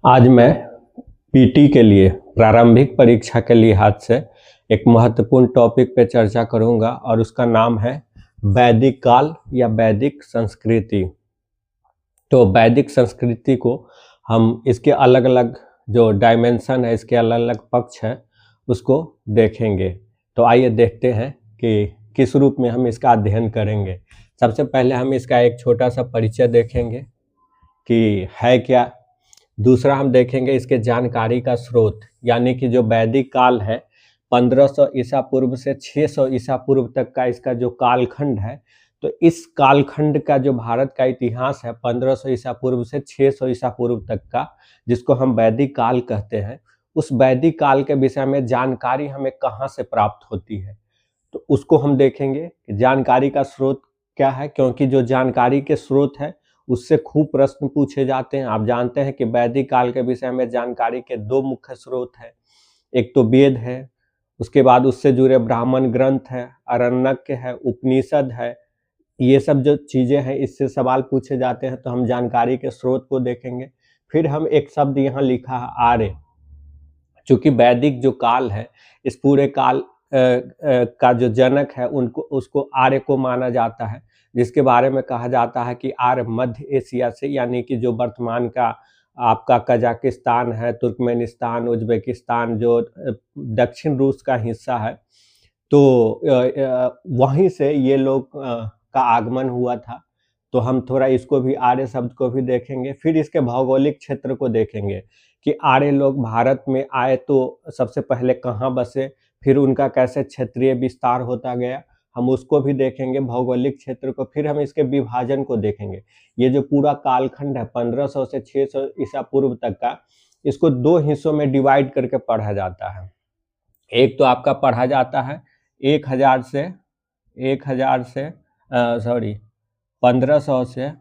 आज मैं पीटी के लिए प्रारंभिक परीक्षा के लिहाज से एक महत्वपूर्ण टॉपिक पे चर्चा करूंगा और उसका नाम है वैदिक काल या वैदिक संस्कृति। तो वैदिक संस्कृति को हम इसके अलग अलग जो डायमेंशन है, इसके अलग अलग पक्ष है, उसको देखेंगे। तो आइए देखते हैं कि किस रूप में हम इसका अध्ययन करेंगे। सबसे पहले हम इसका एक छोटा सा परिचय देखेंगे कि है क्या। दूसरा हम देखेंगे इसके जानकारी का स्रोत, यानी कि जो वैदिक काल है 1500 ईसा पूर्व से 600 ईसा पूर्व तक का इसका जो कालखंड है, तो इस कालखंड का जो भारत का इतिहास है 1500 ईसा पूर्व से 600 ईसा पूर्व तक का, जिसको हम वैदिक काल कहते हैं, उस वैदिक काल के विषय में जानकारी हमें कहाँ से प्राप्त होती है, तो उसको हम देखेंगे कि जानकारी का स्रोत क्या है। क्योंकि जो जानकारी के स्रोत है उससे खूब प्रश्न पूछे जाते हैं। आप जानते हैं कि वैदिक काल के विषय में जानकारी के दो मुख्य स्रोत हैं, एक तो वेद है, उसके बाद उससे जुड़े ब्राह्मण ग्रंथ है, आरण्यक है, उपनिषद है। ये सब जो चीजें हैं इससे सवाल पूछे जाते हैं, तो हम जानकारी के स्रोत को देखेंगे। फिर हम एक शब्द यहाँ लिखा है आर्य, चूंकि वैदिक जो काल है, इस पूरे काल का जो जनक है उसको आर्य को माना जाता है, जिसके बारे में कहा जाता है कि आर्य मध्य एशिया से, यानी कि जो वर्तमान का आपका कजाकिस्तान है, तुर्कमेनिस्तान, उज्बेकिस्तान, जो दक्षिण रूस का हिस्सा है, तो वहीं से ये लोग का आगमन हुआ था। तो हम थोड़ा इसको भी, आर्य शब्द को भी देखेंगे। फिर इसके भौगोलिक क्षेत्र को देखेंगे कि आर्य लोग भारत में आए तो सबसे पहले कहाँ बसे, फिर उनका कैसे क्षेत्रीय विस्तार होता गया, हम उसको भी देखेंगे, भौगोलिक क्षेत्र को। फिर हम इसके विभाजन को देखेंगे। ये जो पूरा कालखंड है 1500 से 600 ईसा पूर्व तक का, इसको दो हिस्सों में डिवाइड करके पढ़ा जाता है। एक तो आपका पढ़ा जाता है 1000 से 1500 से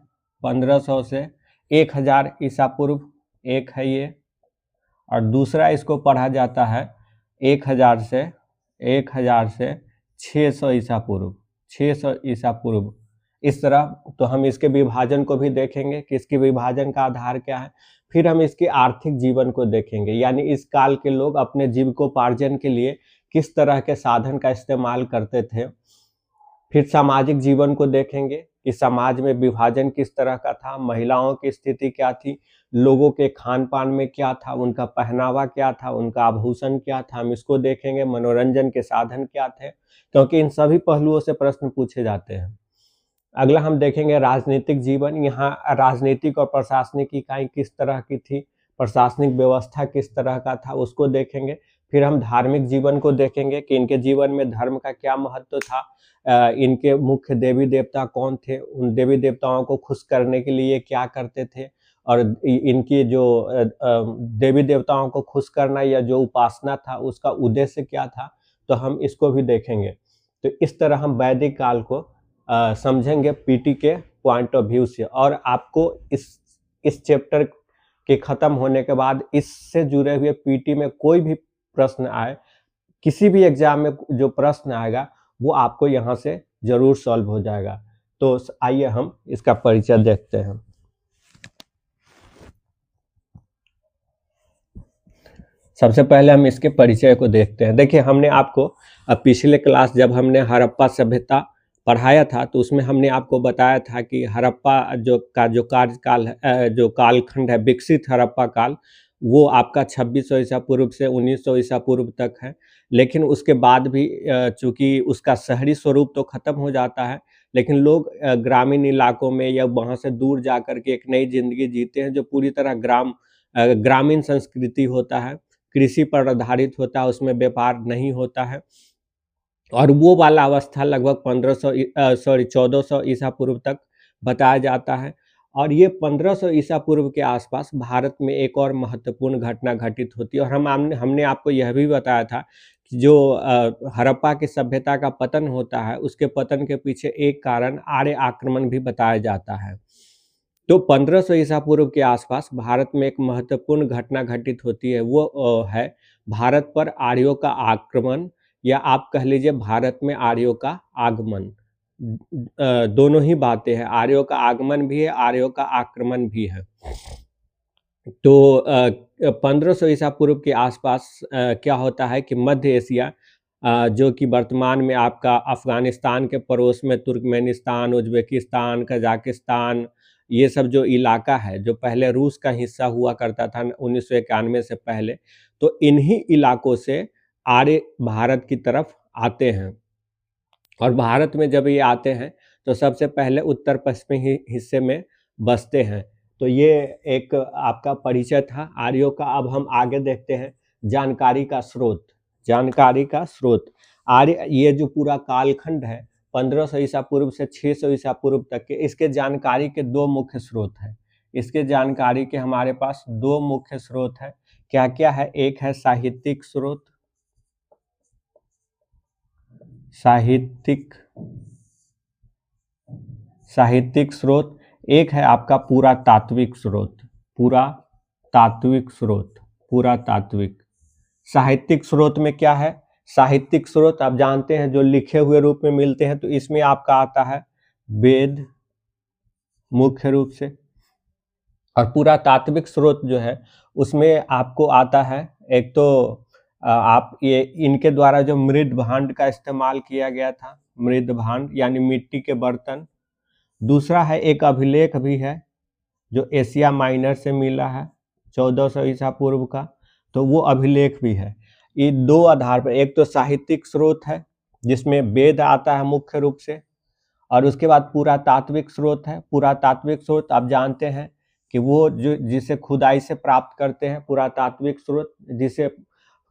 1000 ईसा पूर्व, एक है ये। और दूसरा इसको पढ़ा जाता है 1000 से 600 ईसा पूर्व, 600 ईसा पूर्व। इस तरह तो हम इसके विभाजन को भी देखेंगे कि इसके विभाजन का आधार क्या है। फिर हम इसके आर्थिक जीवन को देखेंगे, यानी इस काल के लोग अपने जीविकोपार्जन के लिए किस तरह के साधन का इस्तेमाल करते थे। फिर सामाजिक जीवन को देखेंगे कि समाज में विभाजन किस तरह का था, महिलाओं की स्थिति क्या थी, लोगों के खान पान में क्या था, उनका पहनावा क्या था, उनका आभूषण क्या था, हम इसको देखेंगे। मनोरंजन के साधन क्या थे, क्योंकि इन सभी पहलुओं से प्रश्न पूछे जाते हैं। अगला हम देखेंगे राजनीतिक जीवन। यहाँ राजनीतिक और प्रशासनिक इकाई किस तरह की थी, प्रशासनिक व्यवस्था किस तरह का था, उसको देखेंगे। फिर हम धार्मिक जीवन को देखेंगे कि इनके जीवन में धर्म का क्या महत्व था, इनके मुख्य देवी देवता कौन थे, उन देवी देवताओं को खुश करने के लिए क्या करते थे, और इनकी जो देवी देवताओं को खुश करना या जो उपासना था उसका उद्देश्य क्या था, तो हम इसको भी देखेंगे। तो इस तरह हम वैदिक काल को समझेंगे पीटी के पॉइंट ऑफ व्यू से। और आपको इस चैप्टर के खत्म होने के बाद इससे जुड़े हुए पीटी में कोई भी प्रश्न आए, किसी भी एग्जाम में जो प्रश्न आएगा वो आपको यहाँ से जरूर सॉल्व हो जाएगा। तो आइए हम इसका परिचय देखते हैं। सबसे पहले हम इसके परिचय को देखते हैं। देखिए, हमने आपको पिछले क्लास जब हमने हड़प्पा सभ्यता पढ़ाया था, तो उसमें हमने आपको बताया था कि हड़प्पा जो कार्यकाल है, जो कालखंड है, विकसित हड़प्पा काल, वो आपका 2600 ईसा पूर्व से 1900 ईसा पूर्व तक है। लेकिन उसके बाद भी चूंकि उसका शहरी स्वरूप तो खत्म हो जाता है, लेकिन लोग ग्रामीण इलाकों में या वहाँ से दूर जा कर के एक नई जिंदगी जीते हैं, जो पूरी तरह ग्रामीण संस्कृति होता है, कृषि पर आधारित होता है, उसमें व्यापार नहीं होता है। और वो वाला अवस्था लगभग 1400 ईसा पूर्व तक बताया जाता है। और ये 1500 ईसा पूर्व के आसपास भारत में एक और महत्वपूर्ण घटना घटित होती है। और हमने आपको यह भी बताया था कि जो हड़प्पा की सभ्यता का पतन होता है, उसके पतन के पीछे एक कारण आर्य आक्रमण भी बताया जाता है। तो 1500 ईसा पूर्व के आसपास भारत में एक महत्वपूर्ण घटना घटित होती है, वो है भारत पर आर्यों का आक्रमण, या आप कह लीजिए भारत में आर्यों का आगमन। दोनों ही बातें हैं, आर्यों का आगमन भी है, आर्यों का आक्रमण भी है। तो 1500 ईसा पूर्व के आसपास क्या होता है कि मध्य एशिया जो कि वर्तमान में आपका अफगानिस्तान के पड़ोस में तुर्कमेनिस्तान, उज्बेकिस्तान, कजाकिस्तान, ये सब जो इलाका है, जो पहले रूस का हिस्सा हुआ करता था 1991 से पहले, तो इन्हीं इलाकों से आर्य भारत की तरफ आते हैं। और भारत में जब ये आते हैं तो सबसे पहले उत्तर पश्चिमी हिस्से में बसते हैं। तो ये एक आपका परिचय था आर्यों का। अब हम आगे देखते हैं जानकारी का स्रोत। जानकारी का स्रोत, आर्य ये जो पूरा कालखंड है 1500 ईसा पूर्व से 600 ईसा पूर्व तक के, इसके जानकारी के दो मुख्य स्रोत हैं। इसके जानकारी के हमारे पास दो मुख्य स्रोत है। क्या क्या है? एक है साहित्यिक स्रोत, साहित्यिक साहित्यिक स्रोत। एक है आपका पुरातात्विक स्रोत, पुरातात्विक स्रोत, पुरातात्विक। साहित्यिक स्रोत में क्या है? साहित्यिक स्रोत आप जानते हैं जो लिखे हुए रूप में मिलते हैं, तो इसमें आपका आता है वेद मुख्य रूप से। और पुरातात्विक स्रोत जो है उसमें आपको आता है, एक तो आप ये इनके द्वारा जो मृद भांड का इस्तेमाल किया गया था, मृद भांड यानी मिट्टी के बर्तन। दूसरा है एक अभिलेख भी है जो एशिया माइनर से मिला है 1400 ईसा पूर्व का, तो वो अभिलेख भी है। ये दो आधार पर, एक तो साहित्यिक स्रोत है जिसमें वेद आता है मुख्य रूप से, और उसके बाद पुरातात्विक स्रोत है। पुरातात्विक स्रोत आप जानते हैं कि वो जो जिसे खुदाई से प्राप्त करते हैं, पुरातात्विक स्रोत जिसे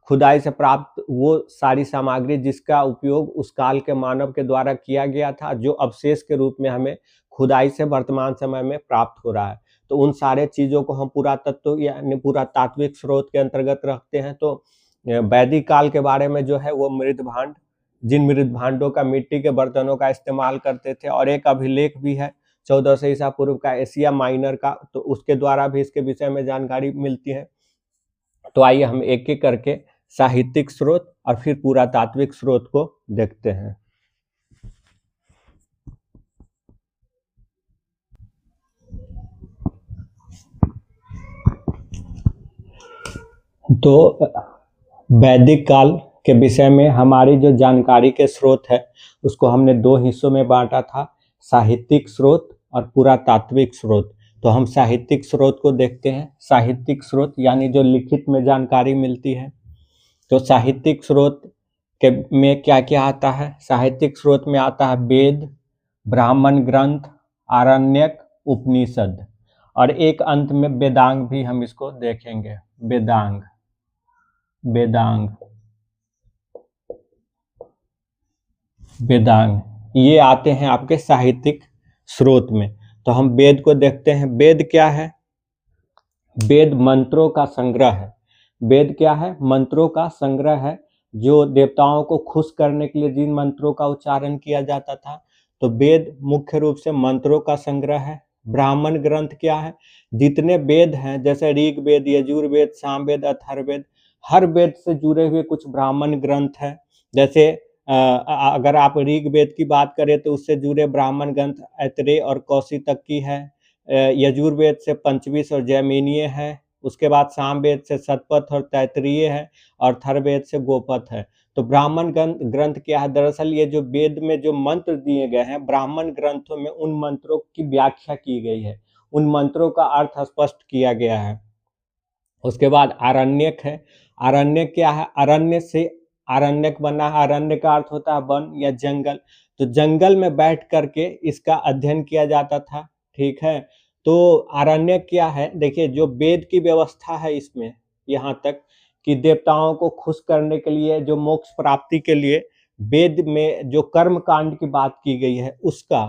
खुदाई से प्राप्त वो सारी सामग्री जिसका उपयोग उस काल के मानव के द्वारा किया गया था, जो अवशेष के रूप में हमें खुदाई से वर्तमान समय में प्राप्त हो रहा है, तो उन सारे चीज़ों को हम पुरातत्व यानी पुरातात्विक स्रोत के अंतर्गत रखते हैं। तो वैदिक काल के बारे में जो है वो मृद भांड, जिन मृद भांडों का मिट्टी के बर्तनों का इस्तेमाल करते थे, और एक अभिलेख भी है 1400 ईसा पूर्व का एशिया माइनर का, तो उसके द्वारा भी इसके विषय में जानकारी मिलती है। तो आइए हम एक एक करके साहित्यिक स्रोत और फिर पुरातात्विक स्रोत को देखते हैं। तो वैदिक काल के विषय में हमारी जो जानकारी के स्रोत है उसको हमने दो हिस्सों में बांटा था, साहित्यिक स्रोत और पुरातात्विक स्रोत। तो हम साहित्यिक स्रोत को देखते हैं। साहित्यिक स्रोत यानी जो लिखित में जानकारी मिलती है। तो साहित्यिक स्रोत के में क्या क्या आता है? साहित्यिक स्रोत में आता है वेद, ब्राह्मण ग्रंथ, आरण्यक, उपनिषद, और एक अंत में वेदांग भी हम इसको देखेंगे। वेदांग, वेदांग, वेदांग, ये आते हैं आपके साहित्यिक स्रोत में। तो हम वेद को देखते हैं। वेद क्या है? वेद मंत्रों का संग्रह है। वेद क्या है? मंत्रों का संग्रह है, जो देवताओं को खुश करने के लिए जिन मंत्रों का उच्चारण किया जाता था, तो वेद मुख्य रूप से मंत्रों का संग्रह है। ब्राह्मण ग्रंथ क्या है? जितने वेद हैं, जैसे ऋग्वेद, यजुर्वेद, सामवेद, अथर्ववेद, हर वेद से जुड़े हुए कुछ ब्राह्मण ग्रंथ हैं। जैसे अगर आप ऋग्वेद की बात करें तो उससे जुड़े ब्राह्मण ग्रंथ ऐतरेय और कौशिक की है। यजुर्वेद से पंचविश और जैमिनीय है। उसके बाद सामवेद से शतपथ और तैत्तिरीय है, और अथर्ववेद से गोपथ है। तो ब्राह्मण ग्रंथ क्या है? दरअसल ये जो वेद में जो मंत्र दिए गए हैं, ब्राह्मण ग्रंथों में उन मंत्रों की व्याख्या की गई है, उन मंत्रों का अर्थ स्पष्ट किया गया है। उसके बाद आरण्यक है। आरण्यक क्या है? अरण्य से आरण्यक बना है। अरण्य का अर्थ होता है वन या जंगल। तो जंगल में बैठ करके इसका अध्ययन किया जाता था। ठीक है। तो आरण्यक क्या है? देखिए, जो वेद की व्यवस्था है इसमें यहाँ तक कि देवताओं को खुश करने के लिए, जो मोक्ष प्राप्ति के लिए वेद में जो कर्म कांड की बात की गई है उसका,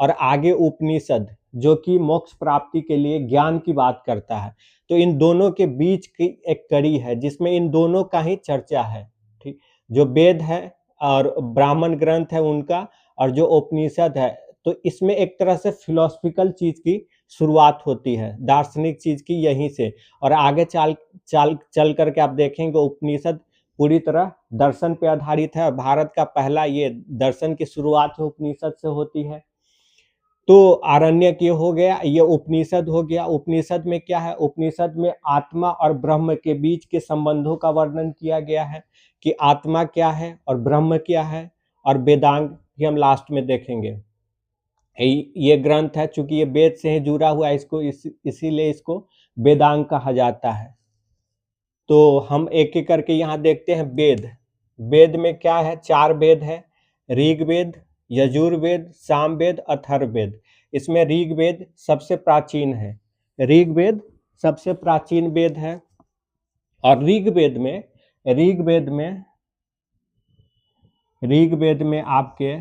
और आगे उपनिषद जो कि मोक्ष प्राप्ति के लिए ज्ञान की बात करता है। तो इन दोनों के बीच की एक कड़ी है जिसमें इन दोनों का ही चर्चा है। ठीक, जो वेद है और ब्राह्मण ग्रंथ है उनका, और जो उपनिषद है, तो इसमें एक तरह से फिलोसफिकल चीज की शुरुआत होती है, दार्शनिक चीज की यहीं से। और आगे चल करके आप देखेंगे उपनिषद पूरी तरह दर्शन पे आधारित है, और भारत का पहला ये दर्शन की शुरुआत उपनिषद से होती है। तो आरण्यक ये हो गया, ये उपनिषद हो गया। उपनिषद में क्या है? उपनिषद में आत्मा और ब्रह्म के बीच के संबंधों का वर्णन किया गया है कि आत्मा क्या है और ब्रह्म क्या है, और वेदांग भी हम लास्ट में देखेंगे। ये ग्रंथ है, चूंकि ये वेद से ही जुड़ा हुआ है, इसको इसीलिए इसको वेदांग कहा जाता है। तो हम एक एक करके यहाँ देखते हैं। वेद, वेद में क्या है? 4 वेद है, ऋग्वेद, यजुर्वेद, सामवेद, अथर्ववेद। इसमें ऋग्वेद सबसे प्राचीन है, ऋग्वेद सबसे प्राचीन वेद है। और ऋग्वेद में आपके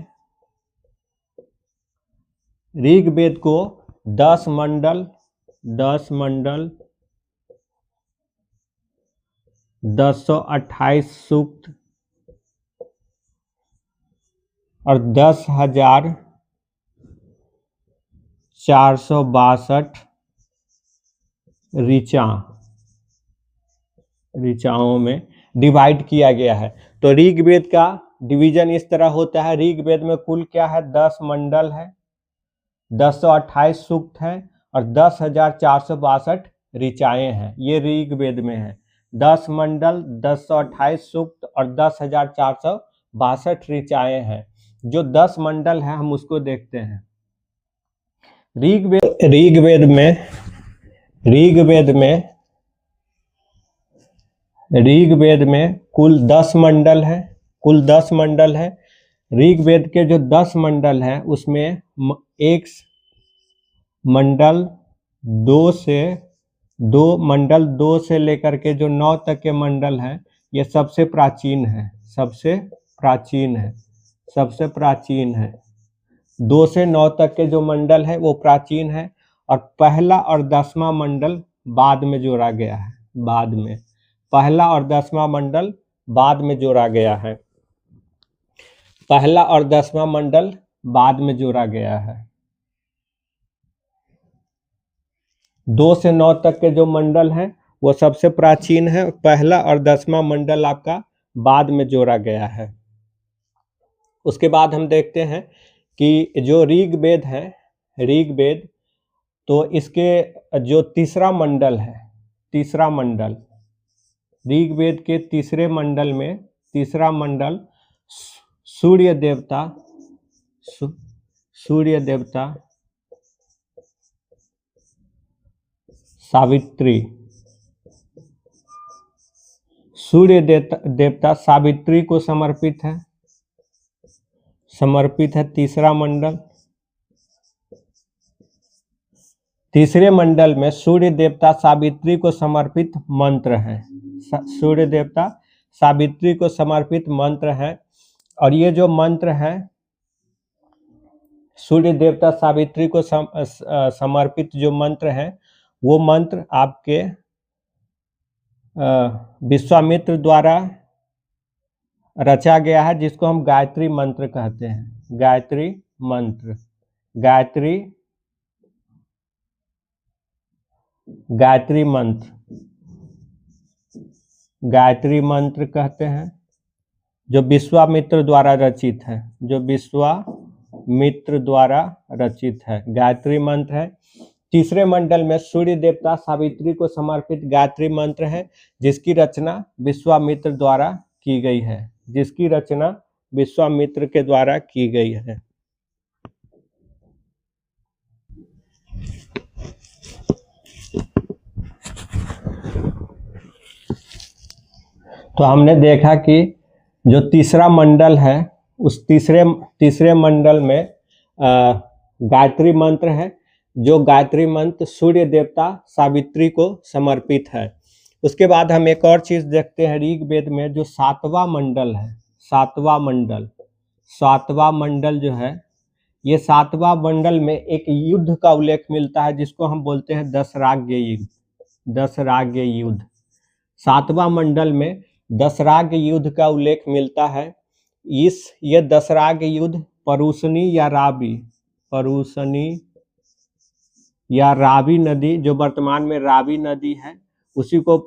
ऋग्वेद को 10 मंडल 1028 सूक्त और 10,462 ऋचाओं में डिवाइड किया गया है। तो ऋग्वेद का डिवीजन इस तरह होता है। ऋग्वेद में कुल क्या है? 10 मंडल है, 1028 सूक्त है और 10,462 ऋचाएं हैं। ये ऋग्वेद में है। 10 मंडल, 1028 सूक्त और 10,462 ऋचाएं हैं। जो 10 मंडल है हम उसको देखते हैं। ऋग्वेद में कुल 10 मंडल है, कुल 10 मंडल है। ऋग्वेद के जो 10 मंडल है उसमें एक मंडल 2 से लेकर के जो 9 तक के मंडल हैं, ये सबसे प्राचीन है, सबसे प्राचीन है। 2 से 9 तक के जो मंडल है वो प्राचीन है, और पहला और 10वां मंडल बाद में जोड़ा गया है। पहला और 10वां मंडल बाद में जोड़ा गया है। 2 से 9 तक के जो मंडल हैं वो सबसे प्राचीन है। पहला और 10वां मंडल आपका बाद में जोड़ा गया है। उसके बाद हम देखते हैं कि जो ऋग्वेद है, ऋग्वेद तो इसके जो तीसरा मंडल है, ऋग्वेद के तीसरे मंडल में, तीसरा मंडल सूर्य देवता सावित्री, सूर्य देवता सावित्री को समर्पित है तीसरा मंडल। तीसरे मंडल में सूर्य देवता सावित्री को समर्पित मंत्र है, सूर्य देवता सावित्री को समर्पित मंत्र है। और ये जो मंत्र है सूर्य देवता सावित्री को समर्पित जो मंत्र है, वो मंत्र आपके विश्वामित्र द्वारा रचा गया है, जिसको हम गायत्री मंत्र कहते हैं। गायत्री मंत्र कहते हैं, जो विश्वामित्र द्वारा रचित है, गायत्री मंत्र है। तीसरे मंडल में सूर्य देवता सावित्री को समर्पित गायत्री मंत्र है, जिसकी रचना विश्वामित्र द्वारा की गई है, तो हमने देखा कि जो तीसरा मंडल है उस तीसरे मंडल में गायत्री मंत्र है, जो गायत्री मंत्र सूर्य देवता सावित्री को समर्पित है। उसके बाद हम एक और चीज देखते हैं। ऋग्वेद में जो 7वां मंडल है, 7वां मंडल जो है, ये 7वां मंडल में एक युद्ध का उल्लेख मिलता है, जिसको हम बोलते हैं दशराग्य युद्ध। 7वां मंडल में दशराग्य युद्ध का उल्लेख मिलता है। ये दशराग्य युद्ध परुशनी या रावी नदी, जो वर्तमान में रावी नदी है, उसी को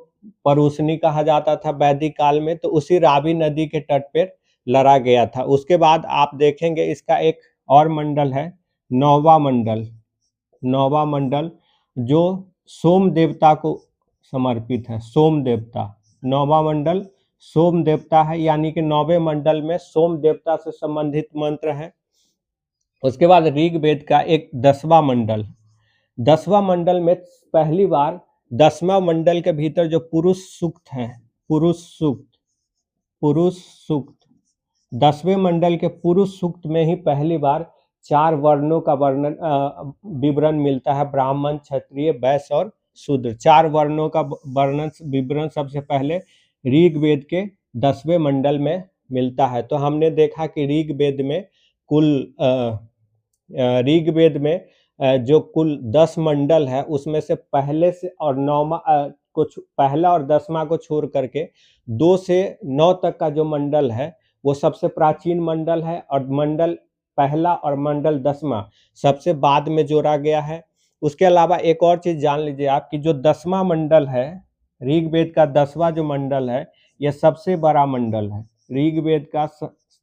परुशनी कहा जाता था वैदिक काल में। तो उसी रावी नदी के तट पर लड़ा गया था। उसके बाद आप देखेंगे इसका एक और मंडल है नौवा मंडल, नौवा मंडल जो सोम देवता को समर्पित है। सोम देवता, नौवा मंडल सोम देवता है, यानी कि नौवे मंडल में सोम देवता से संबंधित मंत्र है। उसके बाद ऋग्वेद का एक 10वां मंडल, 10वां मंडल में पहली बार 10वां मंडल के भीतर जो पुरुष सूक्त है, पुरुष सूक्त, पुरुष सूक्त, 10वें मंडल के पुरुष सूक्त में ही पहली बार 4 वर्णों का वर्णन विवरण मिलता है, ब्राह्मण, क्षत्रिय, वैश्य और शूद्र। 4 वर्णों का वर्णन विवरण सबसे पहले ऋग्वेद के 10वें मंडल में मिलता है। तो हमने देखा कि ऋग्वेद में कुल ऋग्वेद में जो कुल 10 मंडल है उसमें से पहले से और 9वां कुछ पहला और 10वां को छोड़ करके 2 से 9 तक का जो मंडल है वो सबसे प्राचीन मंडल है, और मंडल पहला और मंडल 10वां सबसे बाद में जोड़ा गया है। उसके अलावा एक और चीज जान लीजिए आप कि जो 10वां मंडल है, ऋग्वेद का 10वां जो मंडल है यह सबसे बड़ा मंडल है। ऋग्वेद का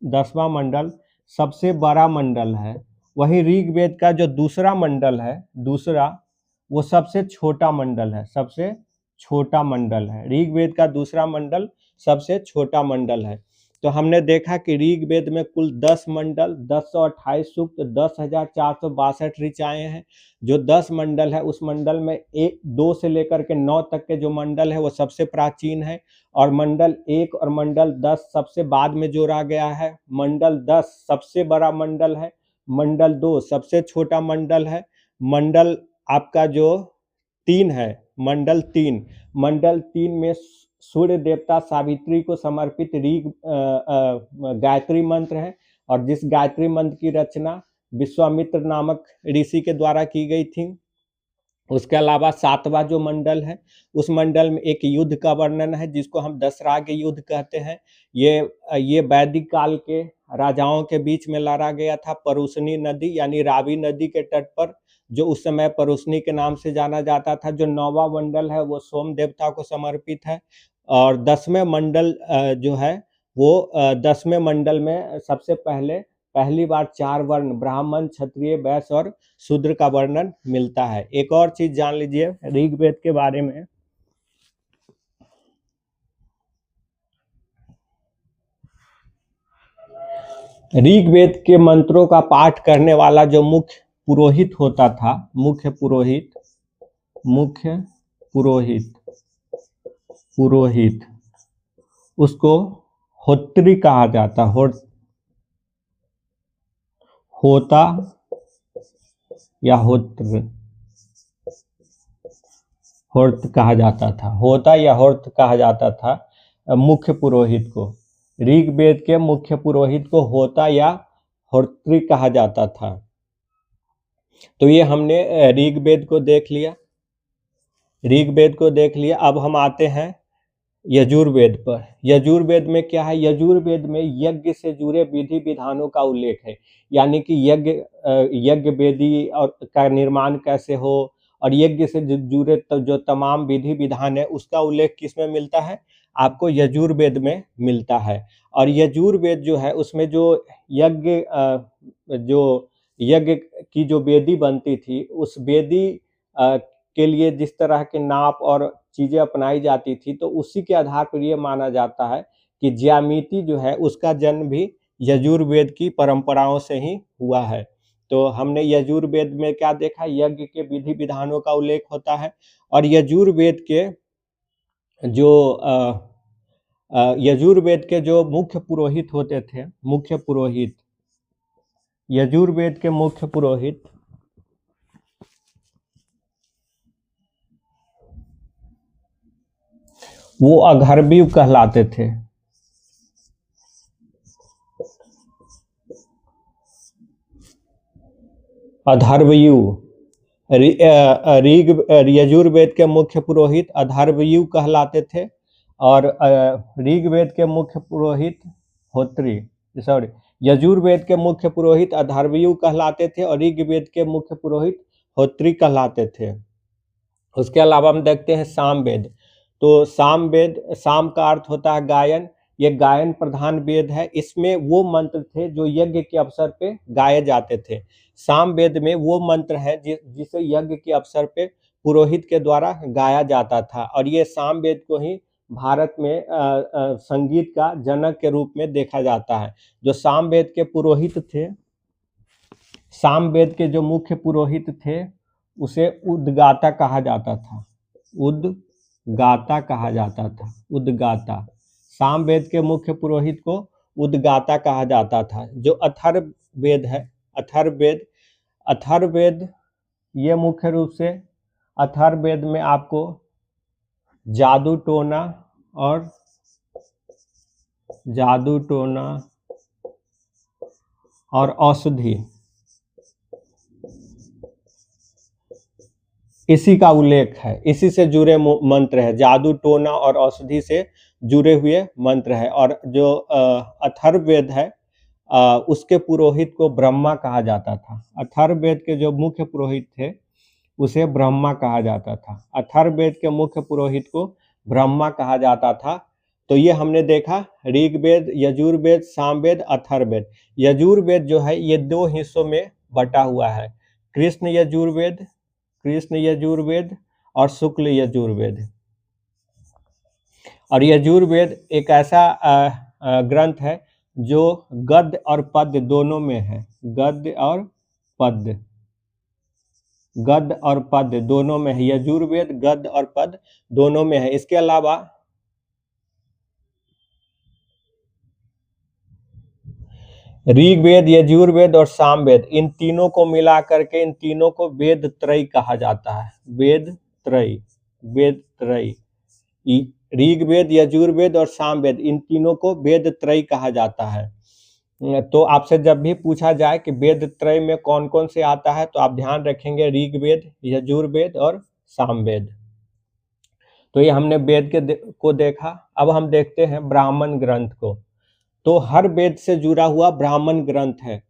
10वां मंडल सबसे बड़ा मंडल है। वही ऋग्वेद का जो दूसरा मंडल है, दूसरा, वो सबसे छोटा मंडल है, सबसे छोटा मंडल है। ऋग्वेद का दूसरा मंडल सबसे छोटा मंडल है। तो हमने देखा कि ऋग्वेद में कुल 10 मंडल, 1028 सूक्त, 10,462 ऋचाएं हैं। जो 10 मंडल है उस मंडल में 2 से लेकर के 9 तक के जो मंडल है वो सबसे प्राचीन है, और मंडल 1 और मंडल 10 सबसे बाद में जोड़ा गया है। मंडल 10 सबसे बड़ा मंडल है, मंडल 2 सबसे छोटा मंडल है, मंडल आपका जो 3 है, मंडल 3 में सूर्य देवता सावित्री को समर्पित गायत्री मंत्र है, और जिस गायत्री मंत्र की रचना विश्वामित्र नामक ऋषि के द्वारा की गई थी। उसके अलावा 7वां जो मंडल है उस मंडल में एक युद्ध का वर्णन है जिसको हम दशहरा के युद्ध कहते हैं। ये वैदिक काल के राजाओं के बीच में लड़ा गया था, परुशनी नदी यानी रावी नदी के तट पर, जो उस समय परुशनी के नाम से जाना जाता था। जो 9वां मंडल है वो सोम देवता को समर्पित है, और 10वें मंडल जो है वो 10वें मंडल में सबसे पहली बार 4 वर्ण ब्राह्मण, क्षत्रिय, वैश्य और शूद्र का वर्णन मिलता है। एक और चीज जान लीजिए ऋग्वेद के बारे में। ऋग्वेद के मंत्रों का पाठ करने वाला जो मुख्य पुरोहित होता था, मुख्य पुरोहित, उसको होत्री कहा जाता, होता या होत्र कहा जाता था, होता या होत्र कहा जाता था मुख्य पुरोहित को। ऋग्वेद के मुख्य पुरोहित को होता या होत्री कहा जाता था। तो ये हमने ऋग्वेद को देख लिया। अब हम आते हैं यजुर्वेद पर। यजुर्वेद में क्या है? यजुर्वेद में यज्ञ से जुड़े विधि विधानों का उल्लेख है, यानी कि यज्ञ वेदी और का निर्माण कैसे हो, और यज्ञ से जुड़े तो जो तमाम विधि विधान है उसका उल्लेख किसमें मिलता है? आपको यजुर्वेद में मिलता है। और यजुर्वेद जो है उसमें जो यज्ञ की जो वेदी बनती थी, उस वेदी के लिए जिस तरह के नाप और चीजें अपनाई जाती थी, तो उसी के आधार पर यह माना जाता है कि ज्यामिति जो है उसका जन्म भी यजुर्वेद की परंपराओं से ही हुआ है। तो हमने यजुर्वेद में क्या देखा? यज्ञ के विधि विधानों का उल्लेख होता है। और यजुर्वेद के जो मुख्य पुरोहित होते थे, यजुर्वेद के मुख्य पुरोहित वो अघर्व्यु कहलाते थे। अधर्वयु, यजुर्वेद के मुख्य पुरोहित अधर्वयु कहलाते थे, और ऋग्वेद के मुख्य पुरोहित यजुर्वेद के मुख्य पुरोहित अधर्वयु कहलाते थे, और ऋग्वेद के मुख्य पुरोहित होत्री कहलाते थे। उसके अलावा हम देखते हैं सामवेद। तो साम का अर्थ होता है गायन, ये गायन प्रधान वेद है। इसमें वो मंत्र थे जो यज्ञ के अवसर पे गाए जाते थे। साम वेद में वो मंत्र है जिसे यज्ञ के अवसर पे पुरोहित के द्वारा गाया जाता था, और ये साम वेद को ही भारत में संगीत का जनक के रूप में देखा जाता है। जो साम वेद के पुरोहित थे, साम वेद के जो मुख्य पुरोहित थे, उसे उद्गाता कहा जाता था। उद्गाता कहा जाता था। उद्गाता, साम वेद के मुख्य पुरोहित को उद्गाता कहा जाता था। जो अथर्ववेद है, अथर्ववेद, अथर्ववेद ये मुख्य रूप से अथर्ववेद में आपको जादू टोना और औषधि, इसी का उल्लेख है, इसी से जुड़े मंत्र है। जादू टोना और औषधि से जुड़े हुए मंत्र है। और जो अथर्ववेद है, उसके पुरोहित को ब्रह्मा कहा जाता था। अथर्ववेद के जो मुख्य पुरोहित थे उसे ब्रह्मा कहा जाता था। अथर्ववेद के मुख्य पुरोहित को ब्रह्मा कहा जाता था। तो ये हमने देखा ऋग्वेद, यजुर्वेद, सामवेद, अथर्ववेद। यजुर्वेद जो है ये दो हिस्सों में बटा हुआ है, कृष्ण यजुर्वेद और शुक्ल यजुर्वेद। और यजुर्वेद एक ऐसा ग्रंथ है जो गद्य और पद्य दोनों में है। गद्य और पद्य दोनों में है। यजुर्वेद गद्य और पद्य दोनों में है। इसके अलावा ऋग्वेद, यजुर्वेद और सामवेद, इन तीनों को मिला करके इन तीनों को वेद त्रयी कहा जाता है। वेद त्रयी, ऋग्वेद, यजुर्वेद और सामवेद, इन तीनों को वेद त्रयी कहा जाता है। तो आपसे जब भी पूछा जाए कि वेद त्रय में कौन कौन से आता है, तो आप ध्यान रखेंगे ऋग्वेद, यजुर्वेद और सामवेद। तो ये हमने वेद को देखा। अब हम देखते हैं ब्राह्मण ग्रंथ को। तो हर वेद से जुड़ा हुआ ब्राह्मण ग्रंथ है।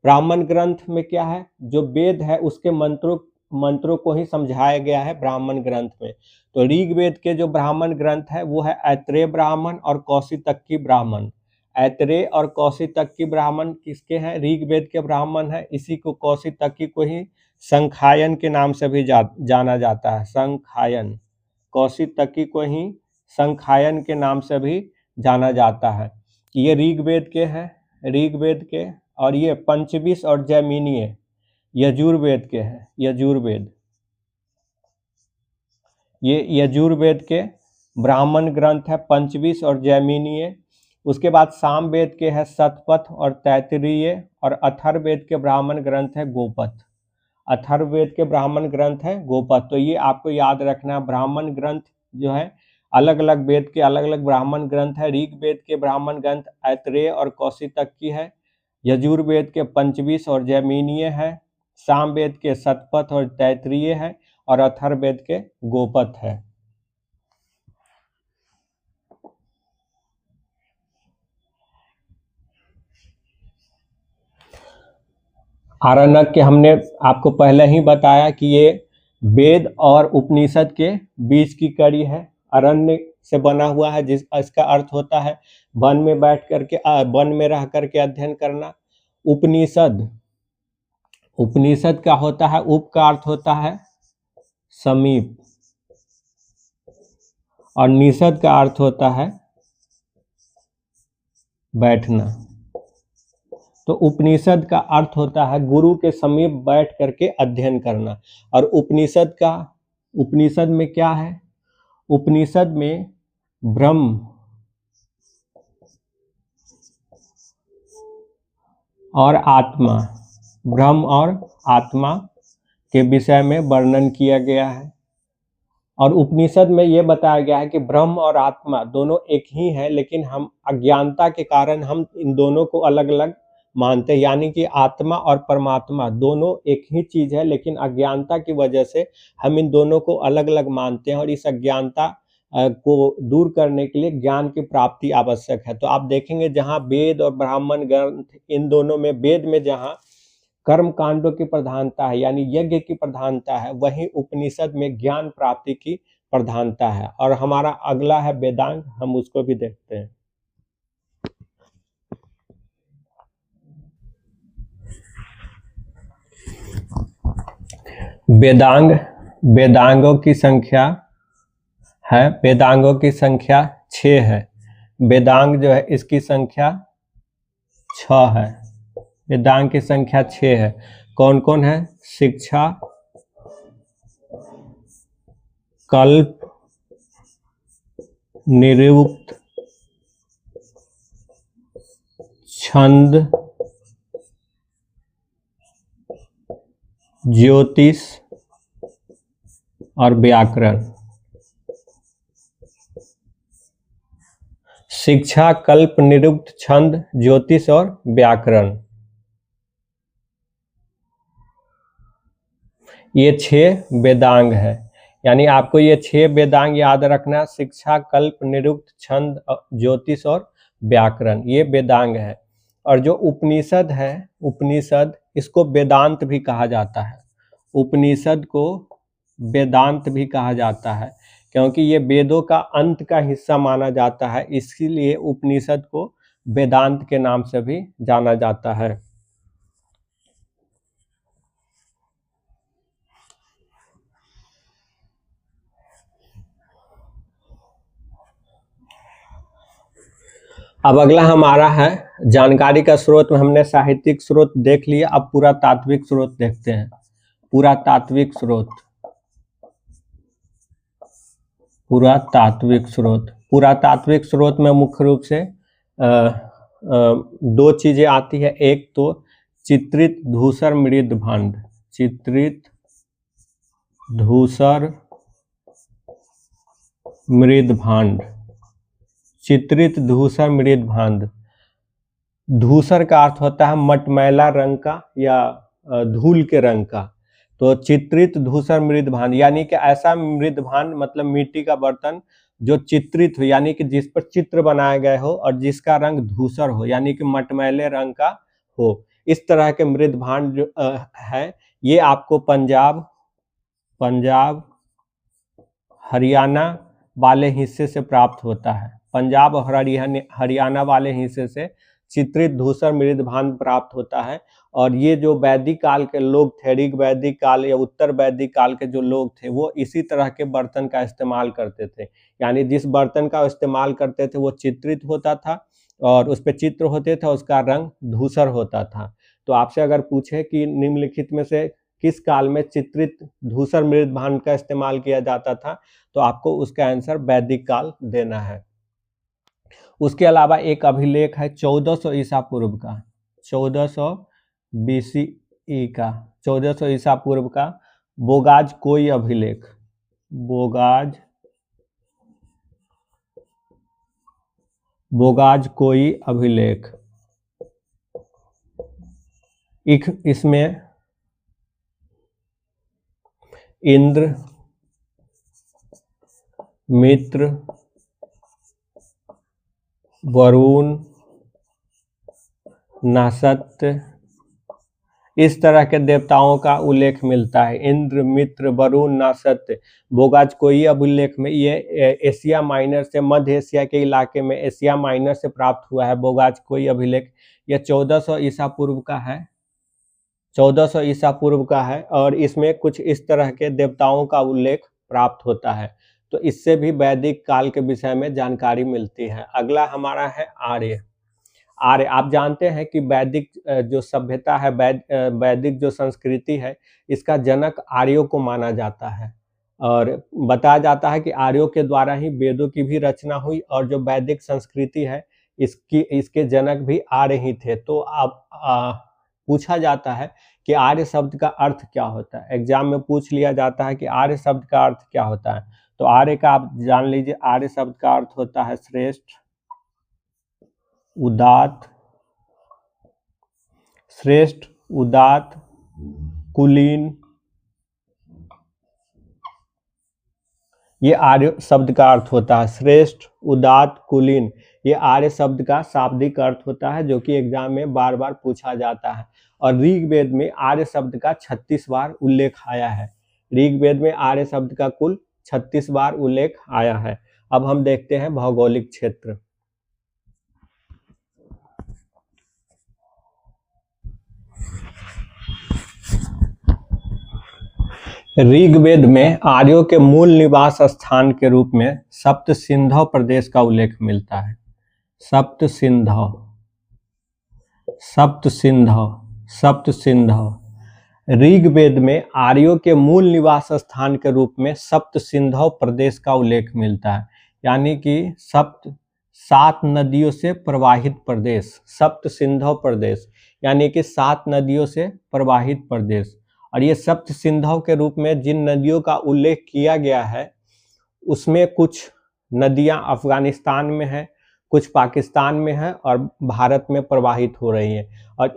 ब्राह्मण ग्रंथ में क्या है, जो वेद है उसके मंत्रों को ही समझाया गया है ब्राह्मण ग्रंथ में। तो ऋग्वेद के जो ब्राह्मण ग्रंथ है वो है ऐत्रेय ब्राह्मण और कौशितकी ब्राह्मण। ऐत्रेय और कौशितकी ब्राह्मण किसके हैं? ऋग्वेद के ब्राह्मण है। इसी को कौशितकी को ही संखायन के नाम से भी जाना जाता है। संखायन, कौशितकी को ही संखायन के नाम से भी जाना जाता है। ये ऋग्वेद के हैं, ऋग्वेद के, और ये पंचविश और जैमिनीय यजुर्वेद के हैं। यजुर्वेद, ये यजुर्वेद के ब्राह्मण ग्रंथ है, पंचविश और जैमिनीय। उसके बाद सामवेद के है शतपथ और तैत्तिरीय, और अथर्ववेद के ब्राह्मण ग्रंथ है गोपथ। अथर्ववेद के ब्राह्मण ग्रंथ है गोपथ। तो ये आपको याद रखना, ब्राह्मण ग्रंथ जो है अलग अलग वेद के अलग अलग ब्राह्मण ग्रंथ है। ऋग्वेद के ब्राह्मण ग्रंथ ऐत्रेय और कौशितकी है, यजुर्वेद के पंचविश और जैमिनीय है, सामवेद के शतपथ और तैत्तिरीय है, और अथर्ववेद के गोपथ है। आरण्यक के हमने आपको पहले ही बताया कि ये वेद और उपनिषद के बीच की कड़ी है। अरण्य से बना हुआ है, इसका अर्थ होता है वन में बैठ करके, वन में रह करके अध्ययन करना। उपनिषद का होता है, उप का अर्थ होता है समीप, और निषद का अर्थ होता है बैठना। तो उपनिषद का अर्थ होता है गुरु के समीप बैठ करके अध्ययन करना। और उपनिषद में क्या है? उपनिषद में ब्रह्म और आत्मा के विषय में वर्णन किया गया है। और उपनिषद में ये बताया गया है कि ब्रह्म और आत्मा दोनों एक ही है, लेकिन हम अज्ञानता के कारण हम इन दोनों को अलग अलग मानते हैं। यानी कि आत्मा और परमात्मा दोनों एक ही चीज है, लेकिन अज्ञानता की वजह से हम इन दोनों को अलग अलग मानते हैं। और इस अज्ञानता को दूर करने के लिए ज्ञान की प्राप्ति आवश्यक है। तो आप देखेंगे जहाँ वेद और ब्राह्मण ग्रंथ, इन दोनों में, वेद में जहाँ कर्म कांडों की प्रधानता है यानी यज्ञ की प्रधानता है, वहीं उपनिषद में ज्ञान प्राप्ति की प्रधानता है। और हमारा अगला है वेदांग, हम उसको भी देखते हैं। वेदांग, वेदांगों की संख्या है, वेदांगों की संख्या 6 है। वेदांग जो है इसकी संख्या 6 है। वेदांग की संख्या 6 है। कौन कौन है? शिक्षा, कल्प, निरुक्त, छंद, ज्योतिष और व्याकरण। शिक्षा, कल्प, निरुक्त, छंद, ज्योतिष और व्याकरण, ये 6 वेदांग है। यानी आपको ये 6 वेदांग याद रखना, शिक्षा, कल्प, निरुक्त, छंद, ज्योतिष और व्याकरण, ये वेदांग है। और जो उपनिषद है, उपनिषद इसको वेदांत भी कहा जाता है। उपनिषद को वेदांत भी कहा जाता है क्योंकि ये वेदों का अंत का हिस्सा माना जाता है, इसीलिए उपनिषद को वेदांत के नाम से भी जाना जाता है। अब अगला हमारा है जानकारी का स्रोत में हमने साहित्यिक स्रोत देख लिया, अब पुरातात्विक स्रोत देखते हैं। पुरातात्विक स्रोत, पुरातात्विक स्रोत, पुरातात्विक स्रोत में मुख्य रूप से 2 चीजें आती है। एक तो चित्रित धूसर मृद भांड, चित्रित धूसर मृद भांड, चित्रित धूसर मृद भांड। धूसर का अर्थ होता है मटमैला रंग का या धूल के रंग का, तो चित्रित धूसर मृद भांड यानी कि ऐसा मृद भांड मतलब मिट्टी का बर्तन जो चित्रित हो, यानी कि जिस पर चित्र बनाए गए हो और जिसका रंग धूसर हो यानी कि मटमैले रंग का हो, इस तरह के मृद भांड जो है ये आपको पंजाब हरियाणा वाले हिस्से से प्राप्त होता है। पंजाब और हरियाणा वाले हिस्से से चित्रित धूसर मृद भांड प्राप्त होता है। और ये जो वैदिक काल के लोग थे, ऋग वैदिक काल या उत्तर वैदिक काल के जो लोग थे वो इसी तरह के बर्तन का इस्तेमाल करते थे। यानी जिस बर्तन का इस्तेमाल करते थे वो चित्रित होता था और उस पर चित्र होते थे, उसका रंग धूसर होता था। तो आपसे अगर पूछे कि निम्नलिखित में से किस काल में चित्रित धूसर मृद भांड का इस्तेमाल किया जाता था, तो आपको उसका आंसर वैदिक काल देना है। उसके अलावा एक अभिलेख है 1400 ईसा पूर्व का, 1400 BCE का, 1400 ईसा पूर्व का बोगाज कोई अभिलेख, बोगाज कोई अभिलेख। इसमें इंद्र, मित्र, वरुण, नासत्य, इस तरह के देवताओं का उल्लेख मिलता है। इंद्र, मित्र, वरुण, नासत्य। बोगाज कोई अभिलेख में ये एशिया माइनर से, मध्य एशिया के इलाके में एशिया माइनर से प्राप्त हुआ है बोगाज कोई अभिलेख। यह 1400 ईसा पूर्व का है, 1400 ईसा पूर्व का है और इसमें कुछ इस तरह के देवताओं का उल्लेख प्राप्त होता है। तो इससे भी वैदिक काल के विषय में जानकारी मिलती है। अगला हमारा है आर्य। आर्य, आप जानते हैं कि वैदिक जो सभ्यता है, वैदिक जो संस्कृति है, इसका जनक आर्यों को माना जाता है और बताया जाता है कि आर्यों के द्वारा ही वेदों की भी रचना हुई और जो वैदिक संस्कृति है इसके जनक भी आर्य ही थे। तो आप पूछा जाता है कि आर्य शब्द का अर्थ क्या होता है, एग्जाम में पूछ लिया जाता है कि आर्य शब्द का अर्थ क्या होता है। तो आर्य का आप जान लीजिए, आर्य शब्द का अर्थ होता है श्रेष्ठ, उदात्त, श्रेष्ठ, उदात्त, कुलीन, ये आर्य शब्द का अर्थ होता है। श्रेष्ठ, उदात्त, कुलीन, ये आर्य शब्द का शाब्दिक अर्थ होता है जो कि एग्जाम में बार बार पूछा जाता है। और ऋग्वेद में आर्य शब्द का 36 बार उल्लेख आया है। ऋग्वेद में आर्य शब्द का कुल 36 बार उल्लेख आया है। अब हम देखते हैं भौगोलिक क्षेत्र। ऋग्वेद में आर्यों के मूल निवास स्थान के रूप में सप्त सिंधव प्रदेश का उल्लेख मिलता है। सप्त सिंधव, सप्त सिंधव, सप्त सिंधव। ऋग्वेद में आर्यों के मूल निवास स्थान के रूप में सप्त सिंधव प्रदेश का उल्लेख मिलता है, यानी कि सप्त 7 नदियों से प्रवाहित प्रदेश, सप्त सिंधव प्रदेश यानी कि 7 नदियों से प्रवाहित प्रदेश। और ये सप्त सिंधव के रूप में जिन नदियों का उल्लेख किया गया है उसमें कुछ नदियां अफगानिस्तान में है, कुछ पाकिस्तान में है और भारत में प्रवाहित हो रही हैं। और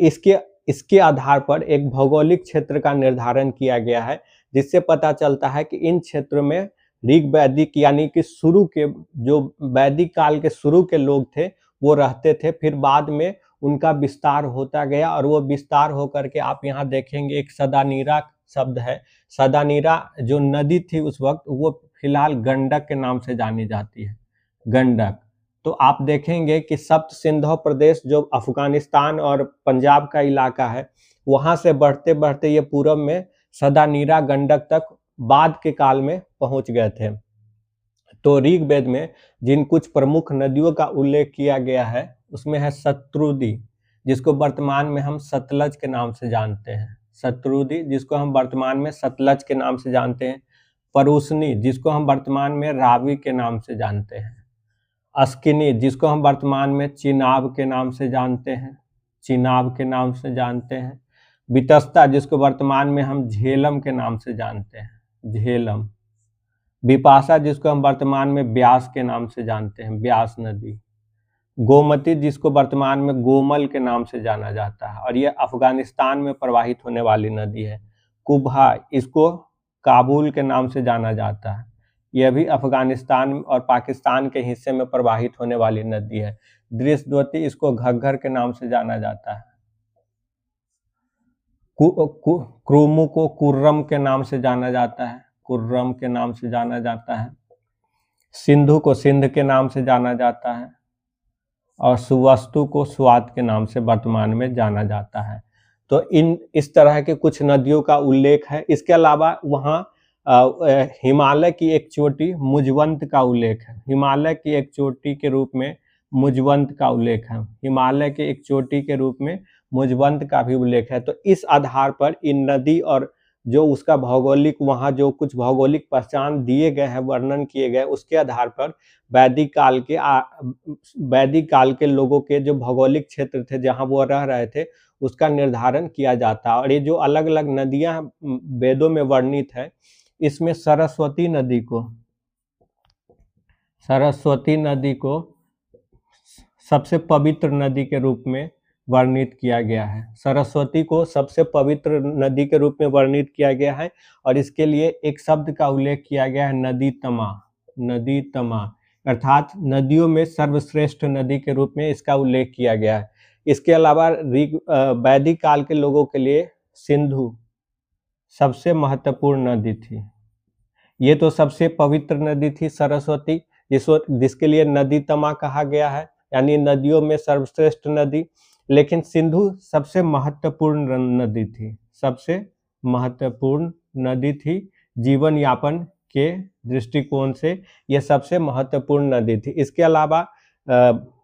इसके आधार पर एक भौगोलिक क्षेत्र का निर्धारण किया गया है, जिससे पता चलता है कि इन क्षेत्रों में ऋग वैदिक यानी कि शुरू के जो वैदिक काल के शुरू के लोग थे वो रहते थे। फिर बाद में उनका विस्तार होता गया और वो विस्तार होकर के आप यहाँ देखेंगे एक सदानीरा शब्द है। सदानीरा जो नदी थी उस वक्त वो फिलहाल गंडक के नाम से जानी जाती है, गंडक। तो आप देखेंगे कि सप्त सिंधव प्रदेश जो अफगानिस्तान और पंजाब का इलाका है वहां से बढ़ते बढ़ते ये पूर्व में सदानीरा गंडक तक बाद के काल में पहुंच गए थे। तो ऋग्वेद में जिन कुछ प्रमुख नदियों का उल्लेख किया गया है उसमें है शत्रुदी, जिसको वर्तमान में हम सतलज के नाम से जानते हैं। शत्रुदी जिसको हम वर्तमान में सतलज के नाम से जानते हैं। परूसनी जिसको हम वर्तमान में रावी के नाम से जानते हैं। अस्किनी जिसको हम वर्तमान में चिनाब के नाम से जानते हैं, चिनाब के नाम से जानते हैं। वितस्ता जिसको वर्तमान में हम झेलम के नाम से जानते हैं, झेलम। विपाशा जिसको हम वर्तमान में ब्यास के नाम से जानते हैं, ब्यास नदी। गोमती जिसको वर्तमान में गोमल के नाम से जाना जाता है और ये अफगानिस्तान में प्रवाहित होने वाली नदी है। कुबहा इसको काबुल के नाम से जाना जाता है, यह भी अफगानिस्तान और पाकिस्तान के हिस्से में प्रवाहित होने वाली नदी है। दृश्यवती इसको घग्गर के नाम से जाना जाता है। क्रूमू को कुर्रम के नाम से जाना जाता है, कुर्रम के नाम से जाना जाता है। सिंधु को सिंध के नाम से जाना जाता है और सुवस्तु को स्वात के नाम से वर्तमान में जाना जाता है। तो इस तरह के कुछ नदियों का उल्लेख है। इसके अलावा वहाँ हिमालय की एक चोटी मुजवंत का उल्लेख है। हिमालय की एक चोटी के रूप में मुजवंत का उल्लेख है। हिमालय के एक चोटी के रूप में मुजवंत का भी उल्लेख है। तो इस आधार पर इन नदी और जो उसका भौगोलिक वहाँ जो कुछ भौगोलिक पहचान दिए गए हैं, वर्णन किए गए, उसके आधार पर वैदिक काल के लोगों के जो भौगोलिक क्षेत्र थे जहाँ वो रह रहे थे उसका निर्धारण किया जाता है। और ये जो अलग अलग नदियाँ वेदों में वर्णित है, इसमें सरस्वती नदी को सबसे पवित्र नदी के रूप में वर्णित किया गया है। सरस्वती को सबसे पवित्र नदी के रूप में वर्णित किया गया है और इसके लिए एक शब्द का उल्लेख किया गया है, नदीतमा। नदीतमा अर्थात नदियों में सर्वश्रेष्ठ नदी के रूप में इसका उल्लेख किया गया है। इसके अलावा वैदिक काल के लोगों के लिए सिंधु सबसे महत्वपूर्ण नदी थी। ये तो सबसे पवित्र नदी थी सरस्वती, जिसके लिए नदीतमा कहा गया है, यानी नदियों में सर्वश्रेष्ठ नदी। लेकिन सिंधु सबसे महत्वपूर्ण नदी थी, सबसे महत्वपूर्ण नदी थी। जीवन यापन के दृष्टिकोण से यह सबसे महत्वपूर्ण नदी थी। इसके अलावा